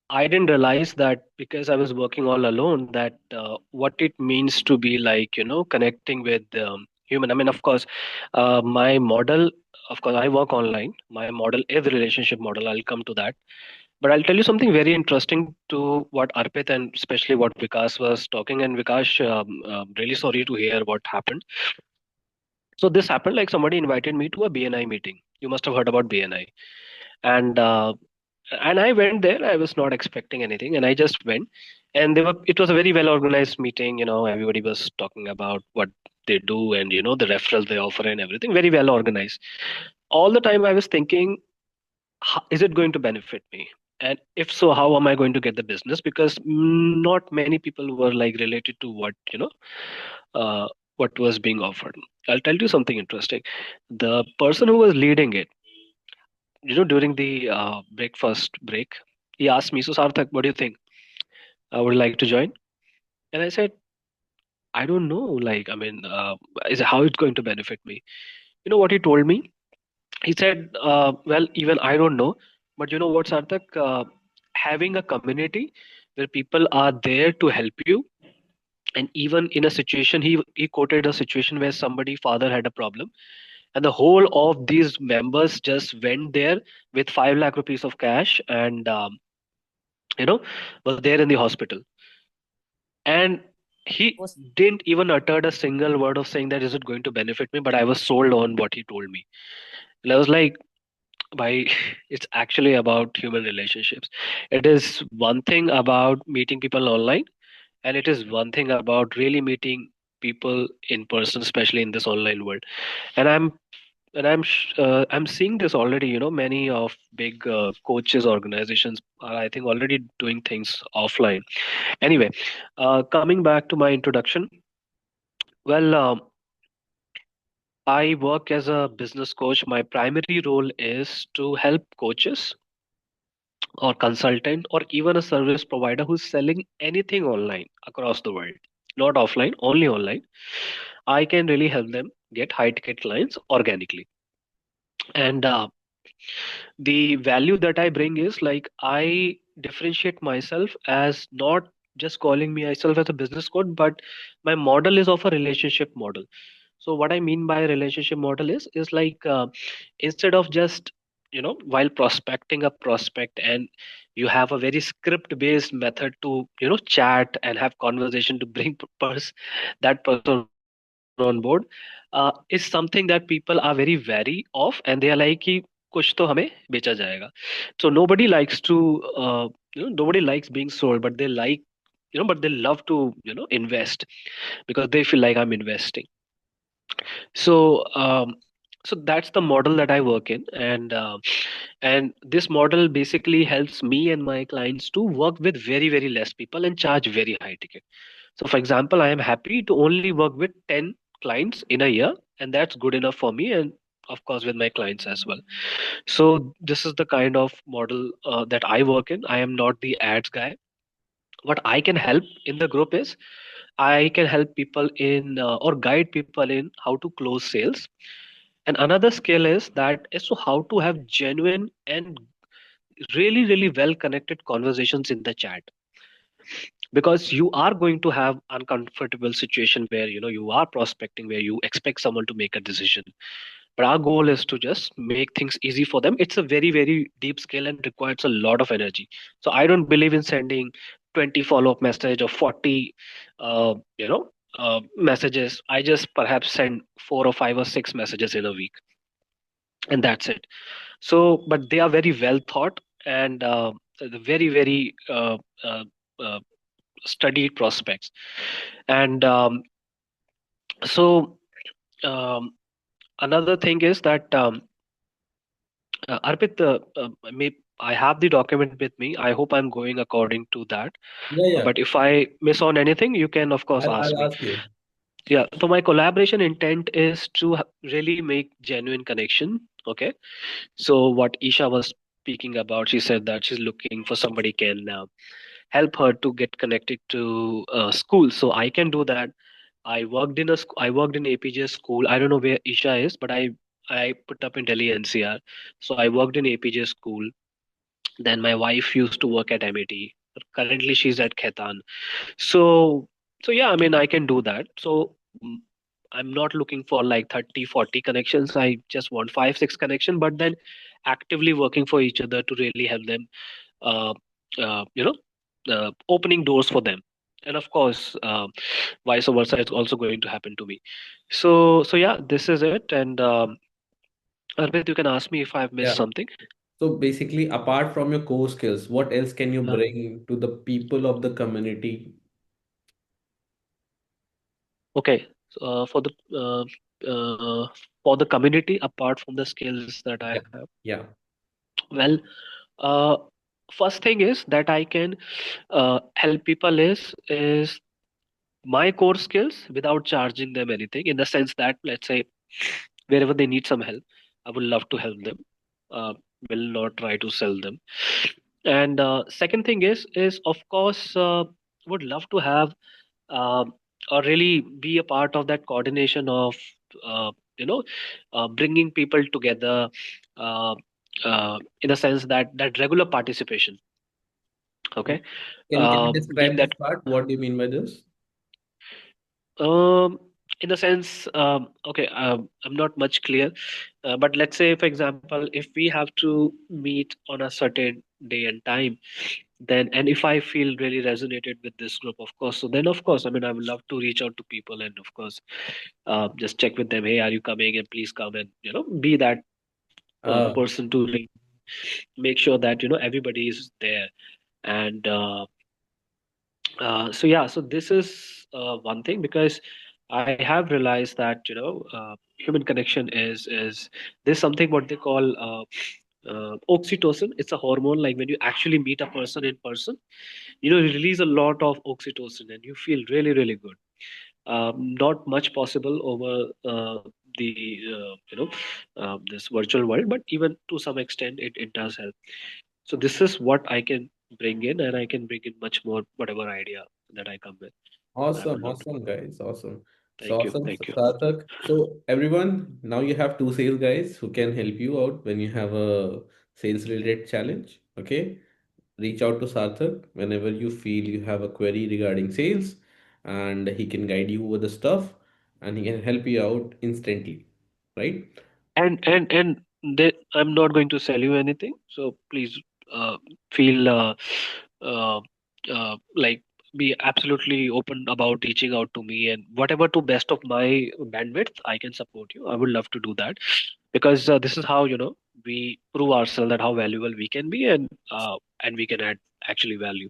I didn't realize that because I was working all alone, that what it means to be like, connecting with human. I mean, of course, my model, of course, I work online. My model is the relationship model. I'll come to that. But I'll tell you something very interesting to what Arpit and especially what Vikas was talking. And Vikas, really sorry to hear what happened. So this happened like somebody invited me to a BNI meeting. You must have heard about BNI. And I went there. I was not expecting anything, and I just went. And it was a very well organized meeting. Everybody was talking about what they do and the referrals they offer and everything. Very well organized. All the time I was thinking, is it going to benefit me? And if so, how am I going to get the business? Because not many people were like related to uh, what was being offered. I'll tell you something interesting. The person who was leading it, during the breakfast break, he asked me, "So Sarthak, what do you think? I would like to join." And I said, "I don't know. Like, I mean, is how it's going to benefit me?" You know what he told me? He said, "Well, even I don't know, but you know what, Sarthak? Having a community where people are there to help you, and even in a situation, he quoted a situation where somebody father had a problem, and the whole of these members just went there with 5 lakh rupees of cash and." You know, was there in the hospital. And he didn't even uttered a single word of saying that is it going to benefit me, but I was sold on what he told me. And I was like, by it's actually about human relationships. It is one thing about meeting people online, and it is one thing about really meeting people in person, especially in this online world. And I'm seeing this already. Many of big coaches organizations are, I think, already doing things offline. Anyway, coming back to my introduction, well, I work as a business coach. My primary role is to help coaches or consultant or even a service provider who's selling anything online across the world, not offline, only online. I can really help them get high ticket clients organically. And the value that I bring is like I differentiate myself as not just calling myself as a business coach, but my model is of a relationship model. So what I mean by relationship model is like instead of just while prospecting a prospect and you have a very script based method to chat and have conversation to bring that person on board is something that people are very wary of and they are like कि कुछ तो हमें बेचा जाएगा. So nobody likes to nobody likes being sold, but they like but they love to invest because they feel like I'm investing. So so that's the model that I work in, and this model basically helps me and my clients to work with very very less people and charge very high ticket. So for example, I am happy to only work with 10 clients in a year and that's good enough for me, and of course with my clients as well. So this is the kind of model that I work in. I am not the ads guy. What I can help in the group is I can help people in or guide people in how to close sales. And another skill is that is to how to have genuine and really really well connected conversations in the chat, because you are going to have uncomfortable situation where you are prospecting, where you expect someone to make a decision, but our goal is to just make things easy for them. It's a very very deep skill and requires a lot of energy. So I don't believe in sending 20 follow-up message or 40 messages. I just perhaps send 4 or 5 or 6 messages in a week, and that's it. So but they are very well thought, and the very very uh, studied prospects. And so um, another thing is that Arpit, I have the document with me. I hope I'm going according to that. Yeah, yeah. But if I miss on anything, you can of course ask I'll me. ask you. Yeah. So my collaboration intent is to really make genuine connection. Okay. So what Isha was speaking about, she said that she's looking for somebody can help her to get connected to school. So I can do that. I worked in APJ school. I don't know where Isha is, but I put up in Delhi NCR. So I worked in APJ school. Then my wife used to work at MAT. Currently she's at Khaitan. So yeah, I mean I can do that. So I'm not looking for like 30, 40 connections. I just want 5, 6 connection, but then actively working for each other to really help them uh, uh, you know opening doors for them. And of course vice versa is also going to happen to me. So yeah, this is it. And Arvind, you can ask me if I've missed Yeah. something. So basically, apart from your core skills, what else can you Uh, bring to the people of the community? okay. uh, for the uh, uh, for the community, apart from the skills that I Yeah. have, Yeah. well, uh, first thing is that I can help people is my core skills without charging them anything, in the sense that, let's say, wherever they need some help, I would love to help them. uh, will not try to sell them. And second thing is of course would love to have um, or really be a part of that coordination of uh, you know bringing people together, uh, in a sense that regular participation. Okay. Can you Being describe that this part? What do you mean by this? Um, in the sense, okay, I'm not much clear, but let's say, for example, if we have to meet on a certain day and time, then, and if I feel really resonated with this group, of course, so then, of course, I mean, I would love to reach out to people and, of course, just check with them, hey, are you coming? And please come and, be that Uh, person to make sure that, everybody is there. And so yeah, so this is one thing, because I have realized that human connection is there's something what they call oxytocin. It's a hormone. Like when you actually meet a person in person, you release a lot of oxytocin and you feel really really good. Not much possible over the this virtual world, but even to some extent it does help. So this is what I can bring in, and I can bring in much more whatever idea that I come with. I would awesome, love to. awesome, guys, awesome. So Thank you. awesome, Thank you. Sarthak. So everyone, now you have two sales guys who can help you out when you have a sales related challenge. Okay, reach out to Sarthak whenever you feel you have a query regarding sales, and he can guide you over the stuff, and he can help you out instantly, right? And I'm not going to sell you anything. So please uh, feel uh, like be absolutely open about reaching out to me, and whatever to best of my bandwidth I can support you. I would love to do that, because this is how we prove ourselves that how valuable we can be, and we can add actually value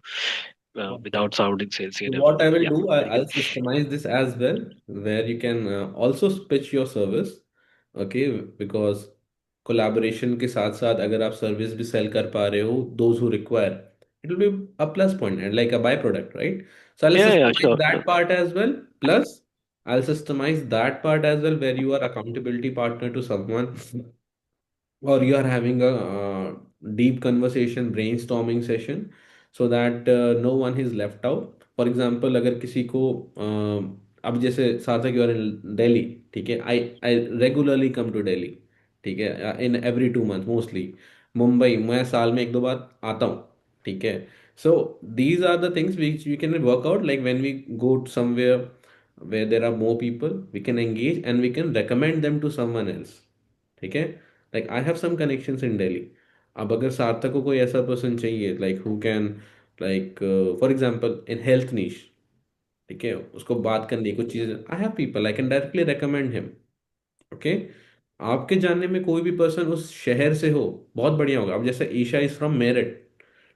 Awesome. without sounding salesy So and what I everything. will Yeah. do, Thank you. I'll systemize this as well, where you can also pitch your service. Okay, because collaboration के साथ साथ अगर आप service भी sell कर पा रहे हो, those who require, it will be a plus point and like a byproduct, right? So I'll Yeah, yeah, systemize sure, sure. that part as well. Plus, I'll systemize that part as well, where you are accountability partner to someone, or you are having a deep conversation brainstorming session, so that no one is left out. For example, अगर किसी को अब जैसे सार्थक, you are in Delhi, ठीक है, I I regularly come to Delhi, ठीक है, in every 2 month mostly. Mumbai मैं साल में 1-2 बार आता हूँ, ठीक है। So these are the things which we can work out, like when we go somewhere where there are more people, we can engage and we can recommend them to someone else, ठीक है। Like I have some connections in Delhi. अब अगर सार्थक को कोई ऐसा person चाहिए, like who can, like for example in health niche, ठीक है, उसको बात करनी है कुछ चीज़ें, I have people I can directly recommend him. Okay, आपके जानने में कोई भी पर्सन उस शहर से हो, बहुत बढ़िया होगा। अब जैसे ईशा इज फ्रॉम मेरठ,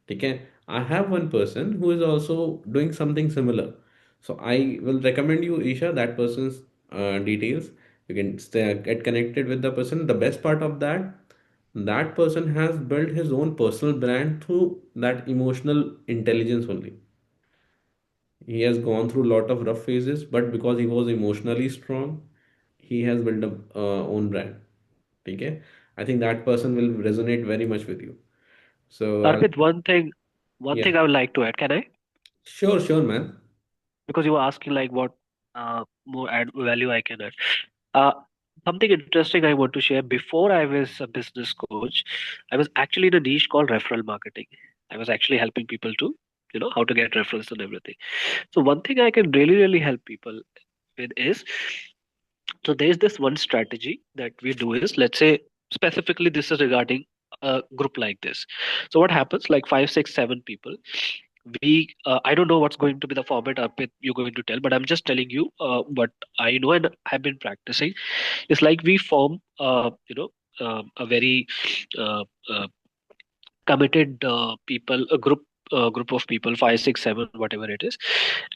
ठीक है, I have one person who is also doing something similar, so I will recommend you Isha that person's details. You can get connected with the person. The best part of that, that person has built his own personal brand through that emotional intelligence only. He has gone through a lot of rough phases, but because he was emotionally strong, he has built a own brand. Okay, I think that person will resonate very much with you. So I'll, Arpit, one yeah, thing I would like to add, can I? sure, sure, man. Because you were asking like what more add value I can add. Uh, Something interesting I want to share. Before I was a business coach, I was actually in a niche called referral marketing. I was actually helping people to, how to get referrals and everything. So one thing I can really, really help people with is, so there's this one strategy that we do is, let's say specifically this is regarding a group like this. So what happens, like 5, 6, 7 people, we I don't know what's going to be the format up with you're going to tell, but I'm just telling you what I know and have been practicing. It's like we form a very uh, uh, committed people, a group of people, 5, 6, 7, whatever it is.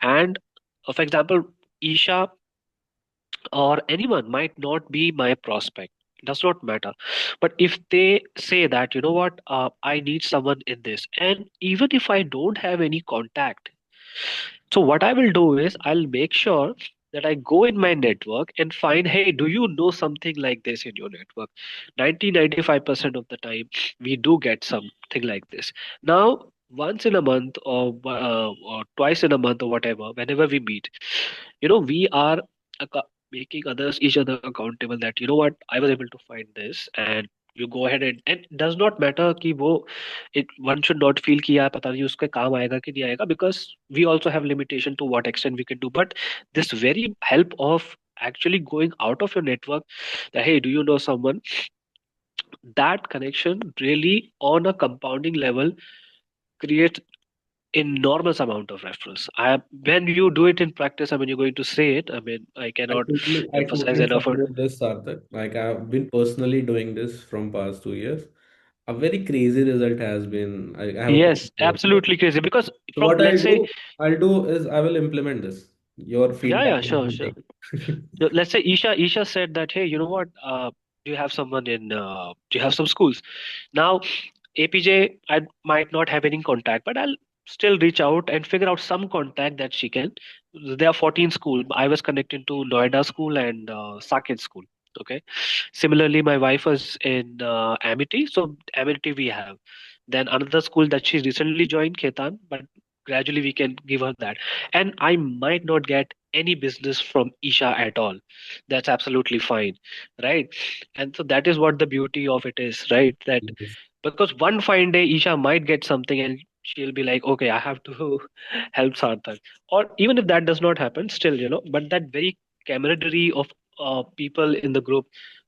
And for example, Isha or anyone might not be my prospect, does not matter. But if they say that, you know what, I need someone in this, and even if I don't have any contact, so what I will do is I'll make sure that I go in my network and find, hey, do you know something like this in your network? 90-95% of the time, we do get something like this. Now, once in a month or twice in a month or whatever, whenever we meet, we are making others, each other accountable that, you know what, I was able to find this, and you go ahead and it does not matter कि वो one should not feel कि यार पता नहीं उसके काम आएगा कि नहीं आएगा, because we also have limitation to what extent we can do. But this very help of actually going out of your network, that hey, do you know someone, that connection really on a compounding level creates enormous amount of referrals. When you do it in practice, I mean, you're going to say it. I mean, I cannot I emphasize totally enough. support this, Sarthak. Like I've been personally doing this from past 2 years. A very crazy result has been. I have a Yes, personal experience. absolutely crazy. Because So from, what let's say, I'll do is I will implement this. Your yeah, feedback yeah, is sure, good sure. thing. So let's say Isha said that, hey, you know what? Do you have someone do you have some schools? Now, APJ, I might not have any contact, but I'll still reach out and figure out some contact that she can. There are 14 schools. I was connected to Noida school and Saket school. Okay. Similarly, my wife was in Amity, so Amity we have. Then another school that she recently joined, Ketan, but gradually we can give her that. And I might not get any business from Isha at all. That's absolutely fine, right? And so that is what the beauty of it is, right? That Yes. because one fine day Isha might get something and she'll be like, okay, I have to help Sarthak. Or even if that does not happen, still, but that very camaraderie of people in the group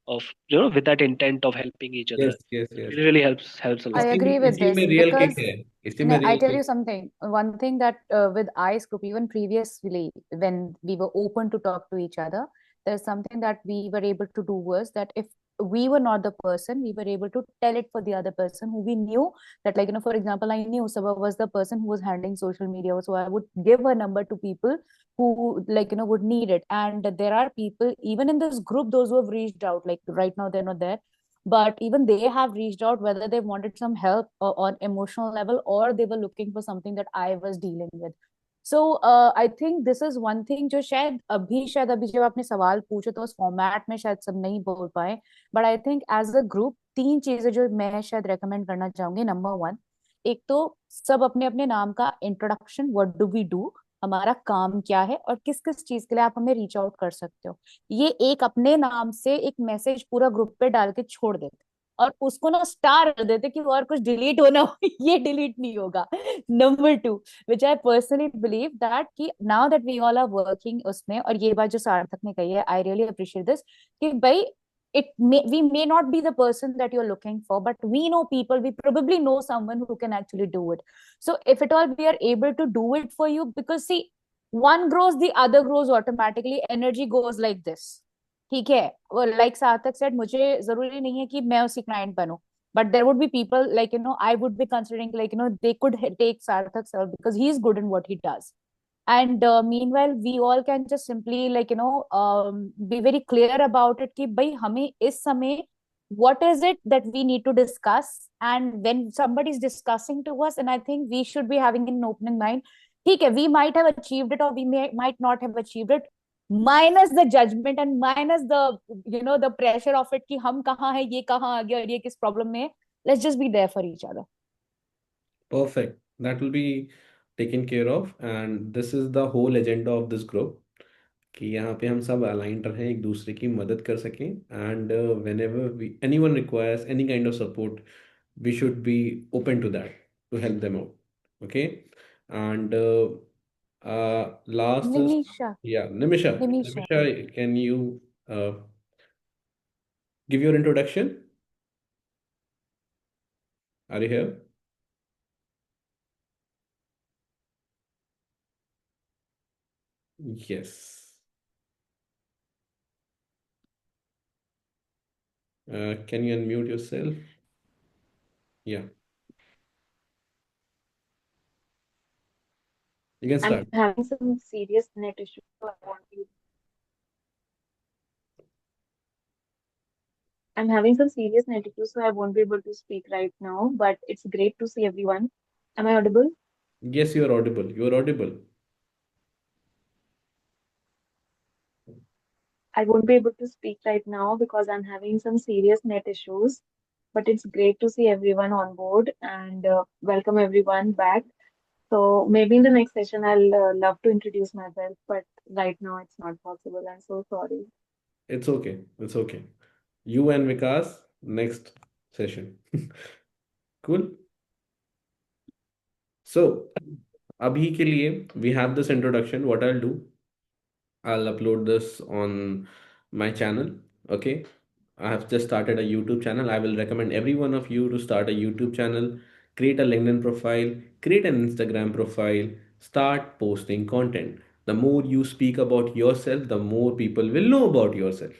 of, with that intent of helping each other, Yes, yes, yes. really, really helps a I lot. agree with इसी this में real kick because है। इसी में I real tell kick। you something. One thing that with ICE group, even previously when we were open to talk to each other, there's something that we were able to do was that if we were not the person, we were able to tell it for the other person who we knew that, like, for example, I knew Sabha was the person who was handling social media. So I would give her number to people who, like, would need it. And there are people, even in this group, those who have reached out, like right now, they're not there, but even they have reached out whether they wanted some help or on emotional level, or they were looking for something that I was dealing with. So I think this is one thing जो शायद अभी जब आपने सवाल पूछे तो उस format में शायद सब नहीं बोल पाए, but I think as a group तीन चीजें जो मैं शायद रेकमेंड करना चाहूंगी। नंबर वन, एक तो सब अपने अपने नाम का introduction, what do we do, हमारा काम क्या है और किस किस चीज के लिए आप हमें रीच आउट कर सकते हो, ये एक अपने नाम से एक मैसेज पूरा ग्रुप पे डाल के छोड़ देते और उसको ना स्टार कर देते कि और कुछ डिलीट होना हो ये डिलीट नहीं होगा। Number two, which I personally believe that कि now that we all are working उसमें, और ये बात जो सार्थक ने कही है, आई रियली अप्रिशिएट दिस, कि भाई we may not be the person that you're looking for, but we know people, we probably know someone who can actually do it. So if at all we are able to do it for you, because see, one grows, the other grows automatically, energy goes like this. ठीक है, like सार्थक said, मुझे जरूरी नहीं है कि मैं उसकी client बनूं, but there would be people like, I would be considering, like, they could take Sarthak's help because he is good in what he does. And meanwhile we all can just simply, like, be very clear about it कि भाई हमें इस समय what is it that we need to discuss, and when somebody is discussing to us, and I think we should be having an opening mind. ठीक है, we might have achieved it or might not have achieved it, minus the judgment and minus the, the pressure of it कि हम कहाँ है, ये कहाँ आ गया और ये किस प्रॉब्लम में है. Let's just be there for each other. Perfect. That will be taken care of. And this is the whole agenda of this group. कि यहाँ पे हम सब aligned रहें, एक दूसरे की मदद कर सकें. And whenever anyone requires any kind of support, we should be open to that, to help them out. Okay. And last is, Nimisha. yeah, Nimisha. Nimisha. Nimisha, can you give your introduction? Are you here? Yes. Can you unmute yourself? Yeah, you can start. I'm having some serious net issues, so I'm having some serious net issues, so I won't be able to speak right now. But it's great to see everyone. Am I audible? Yes, you are audible. You are audible. I won't be able to speak right now because I'm having some serious net issues. But it's great to see everyone on board and welcome everyone back. So maybe in the next session, I'll love to introduce myself, but right now it's not possible. I'm so sorry. It's okay. It's okay. You and Vikas, next session. Cool. So, abhi ke liye, we have this introduction. What I'll do, I'll upload this on my channel. Okay. I have just started a YouTube channel. I will recommend every one of you to start a YouTube channel, create a LinkedIn profile, create an Instagram profile, start posting content. The more you speak about yourself, the more people will know about yourself.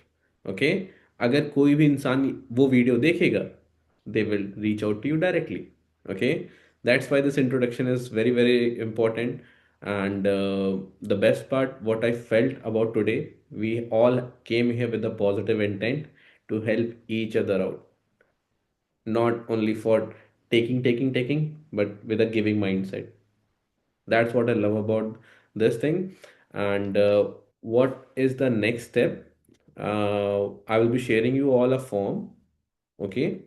Okay? अगर कोई भी इंसान वो video देखेगा, they will reach out to you directly. Okay? That's why this introduction is very, very important. And the best part, what I felt about today, we all came here with a positive intent to help each other out, not only for taking, but with a giving mindset. That's what I love about this thing. And what is the next step? I will be sharing you all a form. Okay,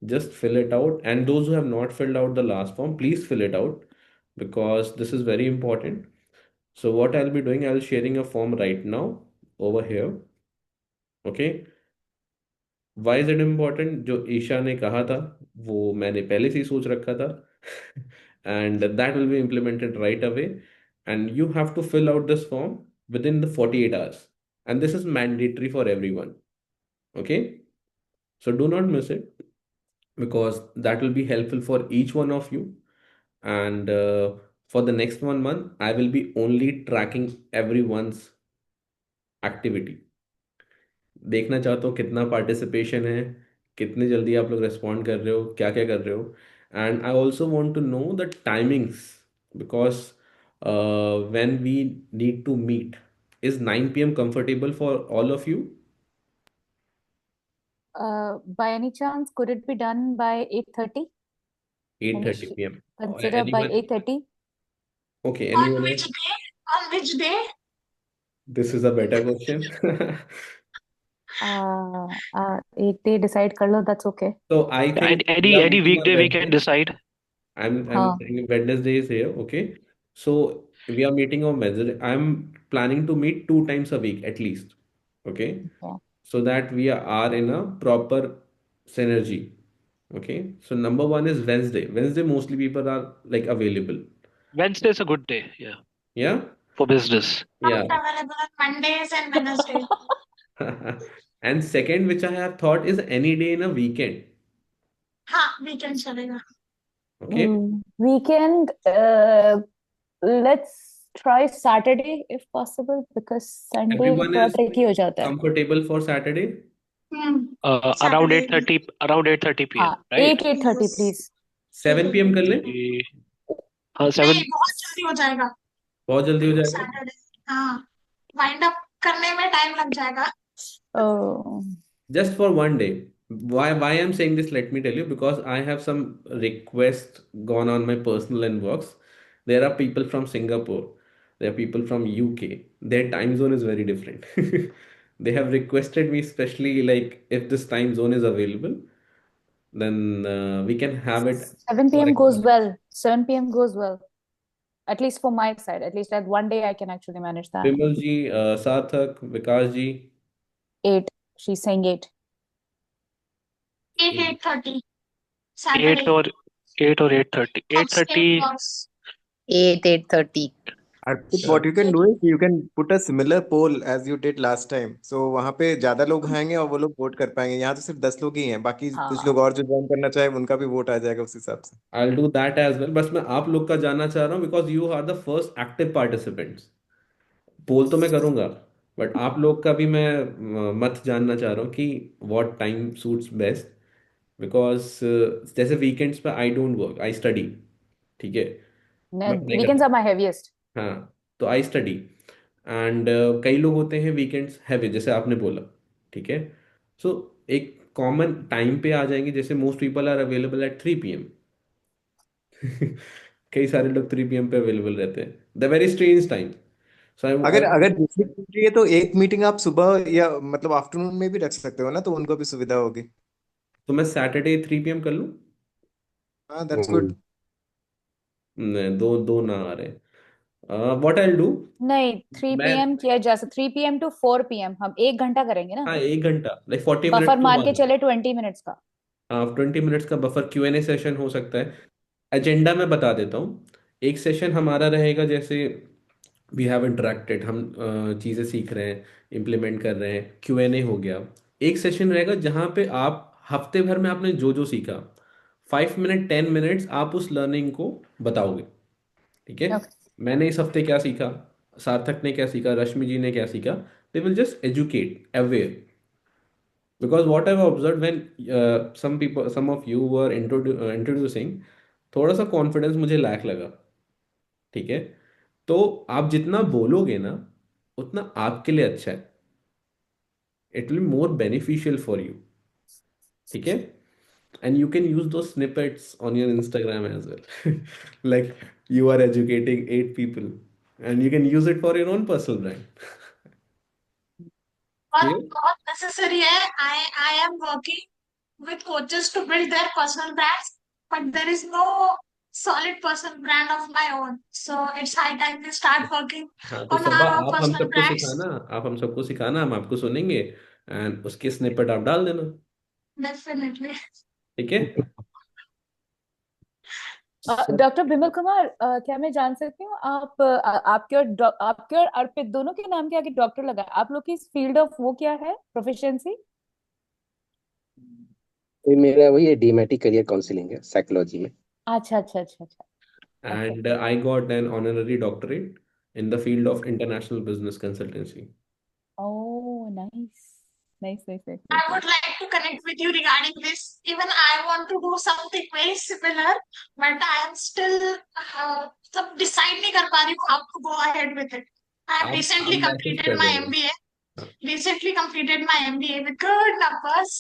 just fill it out. And those who have not filled out the last form, please fill it out because this is very important. So what I'll be doing, I'll sharing a form right now over here. Okay. Why is it important? जो ईशा ने कहा था वो मैंने पहले से ही सोच रखा था. And that will be implemented right away, and you have to fill out this form within the 48 hours, and this is mandatory for everyone. Okay, so do not miss it because that will be helpful for each one of you. And for the next 1 month I will be only tracking everyone's activity. देखना चाहता हूँ कितना participation है, कितने जल्दी आप लोग respond कर रहे हो, क्या क्या कर रहे हो. And I also want to know the timings because when we need to meet, is 9 p.m. comfortable for all of you? By any chance, could it be done by 8:30? 8:30 p.m. Consider by Anyone? 8:30. Okay, On anyone which else? day? On which day? This is a better question. एक day decide कर लो, that's okay. So I Yeah, think we any are any meeting on weekday we can Wednesday. decide. I'm हाँ. saying Wednesday is here. Okay. So we are meeting on Wednesday. I'm planning to meet 2 times a week at least. Okay. Yeah. So that we are in a proper synergy. Okay. So number one is Wednesday. Wednesday mostly people are like available. Wednesday is a good day, yeah, Yeah. for business. Yeah. Not available on Mondays and Wednesdays. And second, which I have thought is any day in a weekend. हाँ, weekend चलेगा. Okay. Weekend, let's try Saturday if possible, because Sunday Everyone थोड़ा is tricky हो जाता है. comfortable for Saturday. Around Saturday. 8:30, around 8:30 p.m., हाँ, right? 8:30 Yes. please. 7 p.m. कर लें? हाँ, नहीं, 7. बहुत जल्दी हो जाएगा. बहुत जल्दी हो जाएगा. Saturday. हाँ. Wind up करने में time लग जाएगा. Oh, Just for one day. Why I'm saying this, let me tell you, because I have some requests gone on my personal inbox. There are people from Singapore, there are people from UK. Their time zone is very different. They have requested me, especially like if this time zone is available, then we can have it 7 for p.m. extra goes day. well. 7 p.m. goes well. At least for my side. At least that one day I can actually manage that. Bimal ji, Sarthak, Vikas ji. 8. She's saying 8. 8:30. 8 Saturday. or 8 or 8:30. Works. 8:30. Works. 8:30. Arpit, Sure. what you can do is you can put a similar poll as you did last time. So वहां पे ज्यादा लोग आएंगे और वो लोग vote कर पाएंगे. यहाँ तो सिर्फ 10 लोग ही हैं. बाकी कुछ हाँ. लोग और जो ज्वाइन करना चाहे उनका भी वोट आ जाएगा उस हिसाब से. I'll do that as well. बस मैं आप लोग का जानना चाह रहा हूँ because you are the first active participants. पोल तो मैं करूंगा, बट आप लोग का भी मैं मत जानना चाह रहा हूँ कि what time suits best, because जैसे वीकेंड्स पे I don't work, I study. ठीक है. मैं पढ़ाई Weekends करता are my heaviest. हूँ. हाँ. तो आई स्टडी. एंड कई लोग होते हैं वीकेंड्स हैवी, जैसे आपने बोला. ठीक है. सो एक कॉमन टाइम पे आ जाएंगे, जैसे most people are available at 3 p.m. कई सारे लोग 3 p.m. पे अवेलेबल रहते हैं. The very strange time. So अगर आई अगर दूसरी country है तो एक मीटिंग आप सुबह या मतलब आफ्टरनून में भी रख सकते हो ना, तो उनको भी सुविधा होगी. तो मैं सैटरडे 3 p.m. कर लूँ. हाँ, दैट्स गुड. नहीं, दो दो ना आ रहे. What I do. नहीं, 3 मैं p.m. किया जा सकता. 3 p.m. to 4 p.m. हम 1 घंटा करेंगे ना. हाँ, 1 घंटा लाइक 40 मिनट्स बफर टू मान के 1. चले 20 मिनट्स का. हाँ, 20 मिनट्स का बफर Q&A सेशन हो सकता है. एजेंडा मैं बता देता हूँ. एक सेशन हमारा रहेगा, जैसे वी हैव इंटरेक्टेड, हम चीज़ें सीख रहे हैं, इम्प्लीमेंट कर रहे हैं, Q&A हो गया. एक सेशन रहेगा जहाँ पे आप हफ्ते भर में आपने जो जो सीखा, 5 मिनट 10 मिनट्स आप उस लर्निंग को बताओगे. ठीक है. Okay. मैंने इस हफ्ते क्या सीखा, सार्थक ने क्या सीखा, रश्मि जी ने क्या सीखा. They will just educate aware. Because what I observe when some people, some of you were introducing, थोड़ा सा कॉन्फिडेंस मुझे लैक लगा. ठीक है. तो आप जितना बोलोगे ना, उतना आपके लिए अच्छा है. It will more beneficial for you. ठीक है. And you can use those snippets on your Instagram as well. Like you are educating 8 people, and you can use it for your own personal brand. बहुत Clear? बहुत necessary है. I am working with coaches to build their personal brands, but there is no solid personal brand of my own. So it's high time we start working हाँ, तो on सब our आप हम personal सबको brands. सिखाना, आप हम सबको सिखाना, हम आपको सुनेंगे, एंड उसके स्निपेट आप डाल देना. Definitely. ठीक है. So, डॉक्टर विमल कुमार, क्या मैं जान सकती हूँ आप आपके और अर्पित दोनों के नाम के आगे डॉक्टर लगा है, आप लोग की फील्ड ऑफ वो क्या है, प्रोफिशिएंसी? ये मेरा वही है, डीमेटिक करियर काउंसलिंग है साइकोलॉजी में. अच्छा अच्छा अच्छा अच्छा. Okay. and I got an honorary doctorate in the field of international business consultancy. Oh nice. Nice nice nice I nice. would like to connect with you regarding this. Even I want to do something very similar, but I am still सब decide नहीं कर पा रही हूँ how to go ahead with it. I have आप recently message completed कर my देना. MBA. हाँ. Recently completed my MBA with good numbers.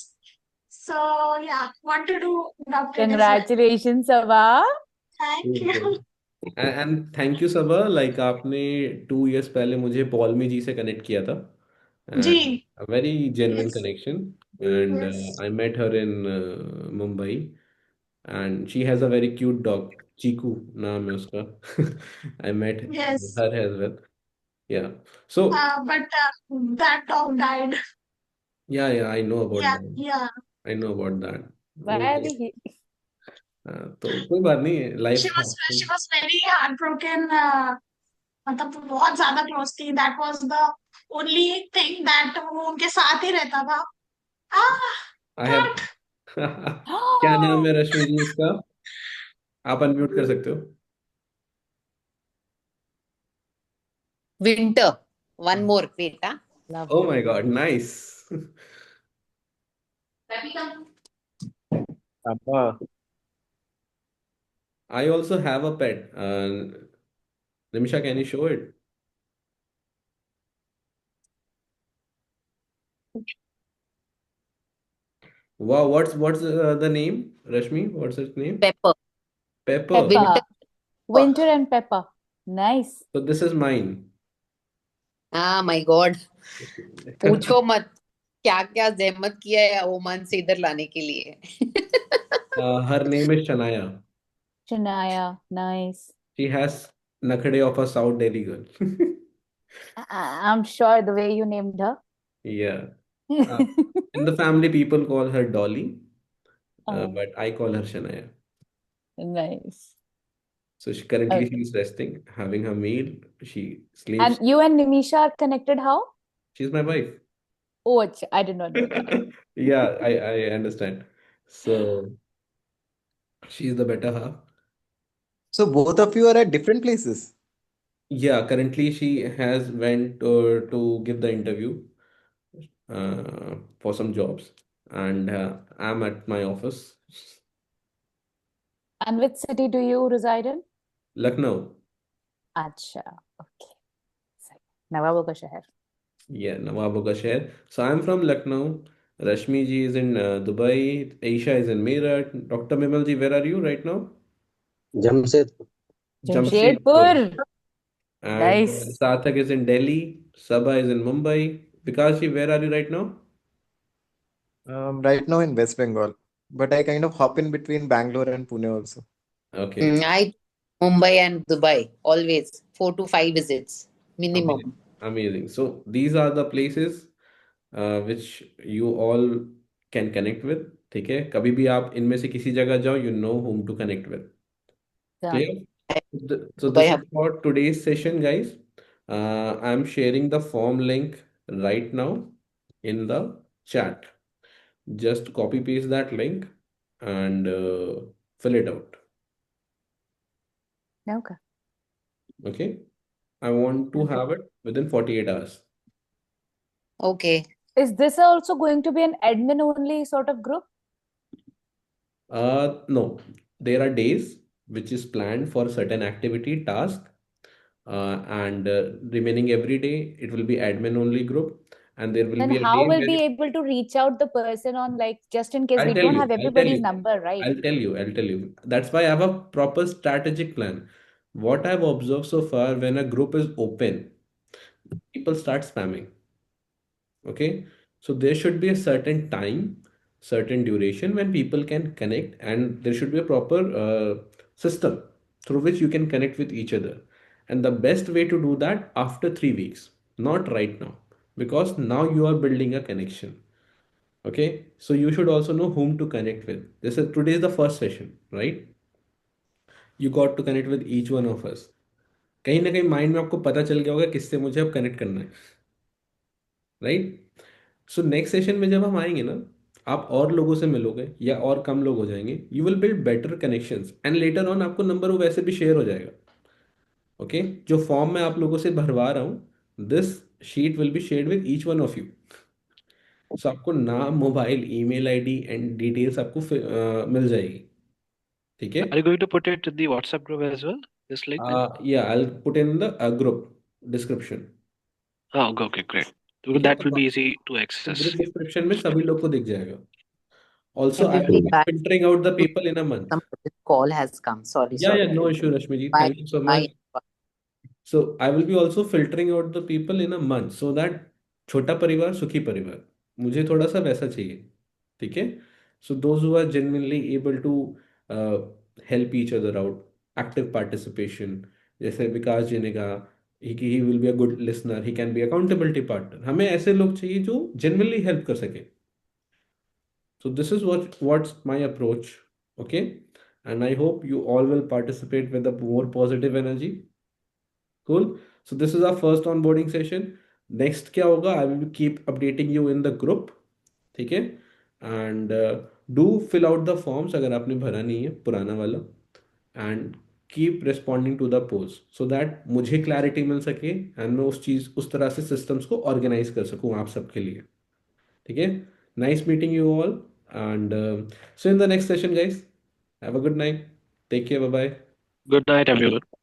So yeah, want to do doctorate as well. Congratulation Saba. Thank ठीक है. you. And thank you Saba, like आपने 2 years पहले मुझे पॉलमी जी से कनेक्ट किया था, जी। And a very genuine yes. Connection, and yes. I met her in Mumbai, and she has a very cute dog, Chiku नाम है उसका. I met yes. Her as well. Yeah. So But that dog died. Yeah I know about Yeah. That. Yeah. I know about that. Why वो are we तो कोई बात नहीं, She life. was very heartbroken. मतलब बहुत ज्यादा close थी. That was the only thing that वो उनके साथ ही रहता था. Ah, I have. cat. क्या नाम है रश्मि जी उसका? आप अनम्यूट कर सकते हो. Winter. One more, wait, huh? Oh Lovely. my God, nice. Happy come. Abba. I also have a pet. Nimisha, can you show it? Wow, what's the name? Rashmi, what's its name? Pepper. Pepper. Winter. Pepper. Winter and Pepper. Nice. So this is mine. Ah, my God. पूछो मत क्या क्या जहमत किया है Oman से इधर लाने के लिए. Her name is Shania. Shania. Nice. She has nakhade of a South Delhi girl. I'm sure the way you named her. Yeah. Uh, in the family, people call her Dolly, Oh, but I call her Shania. nice. So currently Okay. she's resting, having her meal. She And sleeps. you and Nimisha are connected how? She's my wife. Oh, I did not know that. Yeah, I understand. So she's the better half. So both of you are at different places. Yeah, currently she has went to give the interview for some jobs, and I'm at my office, And which city do you reside in? Lucknow. Acha. Okay. Sahee. नवाबों का शहर. Yeah, Nawaboo ka Sheher. So I'm from Lucknow. Rashmi ji is in Dubai. Aisha is in Meerut. Dr. Mimal ji, where are you right now? Jamshedpur. Jamshedpur. Jamshedpur. And Nice. Sarthak is in Delhi. Sabha is in Mumbai. Vikas ji, where are you right now? Right now in West Bengal, but I kind of hop in between Bangalore and Pune also. Okay. I Mumbai and Dubai always 4 to 5 visits Amazing. minimum. Amazing. So these are the places which you all can connect with. ठीक है, कभी भी आप इनमें से किसी जगह जाओ, you know whom to connect with. Done. Clear? So this Dubai is for today's session, guys. I'm sharing the form link right now in the chat. Just copy paste that link and fill it out. Okay. Okay. I want to Okay. have it within 48 hours. Okay. Is this also going to be an admin only sort of group? No, there are days which is planned for certain activity task, and remaining every day it will be admin only group, and there will Then be a how day will where be able to reach out the person on, like, just in case I'll we tell don't you, have I'll tell everybody's you, number, right? I'll tell you. That's why I have a proper strategic plan. What I've observed so far, when a group is open, people start spamming. Okay, so there should be a certain time, certain duration when people can connect, and there should be a proper system through which you can connect with each other. And the best way to do that after 3 weeks, not right now, because now you are building a connection. Okay, so you should also know whom to connect with. This is today is the first session, right? You got to connect with each one of us. कहीं ना कहीं mind में आपको पता चल गया होगा किससे मुझे अब कनेक्ट करना है, राइट? सो नेक्स्ट सेशन में जब हम आएंगे ना, आप और लोगों से मिलोगे या और कम लोग हो जाएंगे, you will build better connections, and later on आपको नंबर वो वैसे भी शेयर हो जाएगा. ओके, जो फॉर्म मैं आप लोगों से भरवा रहा हूँ, this sheet will be shared with each one of you. So आपको नाम, mobile, email ID and details आपको मिल जाएगी. ठीक है. Are you going to put it in the WhatsApp group as well? This link? या I put in the group description. Oh, okay, great. ठीक है, That will तो be easy to group access. Description में सभी लोग को दिख जाएगा. Also, Can I we will play be back? filtering out the people in a month. Some call has come. Sorry, Yeah, sorry. yeah, no issue, Rashmiji. Bye. Thank you so much. Bye. So I will be also filtering out the people in a month so that छोटा परिवार सुखी परिवार मुझे थोड़ा सा वैसा चाहिए. ठीक है? So those who are genuinely able to help each other out, active participation. जैसे विकास जी ने कहा he will be a good listener, he can be accountability partner. हमें ऐसे लोग चाहिए जो genuinely help कर सके. So this is what's my approach. Okay, and I hope you all will participate with a more positive energy. Cool. So this is our first onboarding session. Next क्या होगा? I will keep updating you in the group. ठीक है? And do fill out the forms अगर आपने भरा नहीं है पुराना वाला. And keep responding to the post so that मुझे clarity मिल सके and मैं उस तरह से systems को organize कर सकूँ आप सबके लिए. ठीक है? Nice meeting you all and see you in the next session, guys. Have a good night. Take care. Bye bye. Good night, everyone.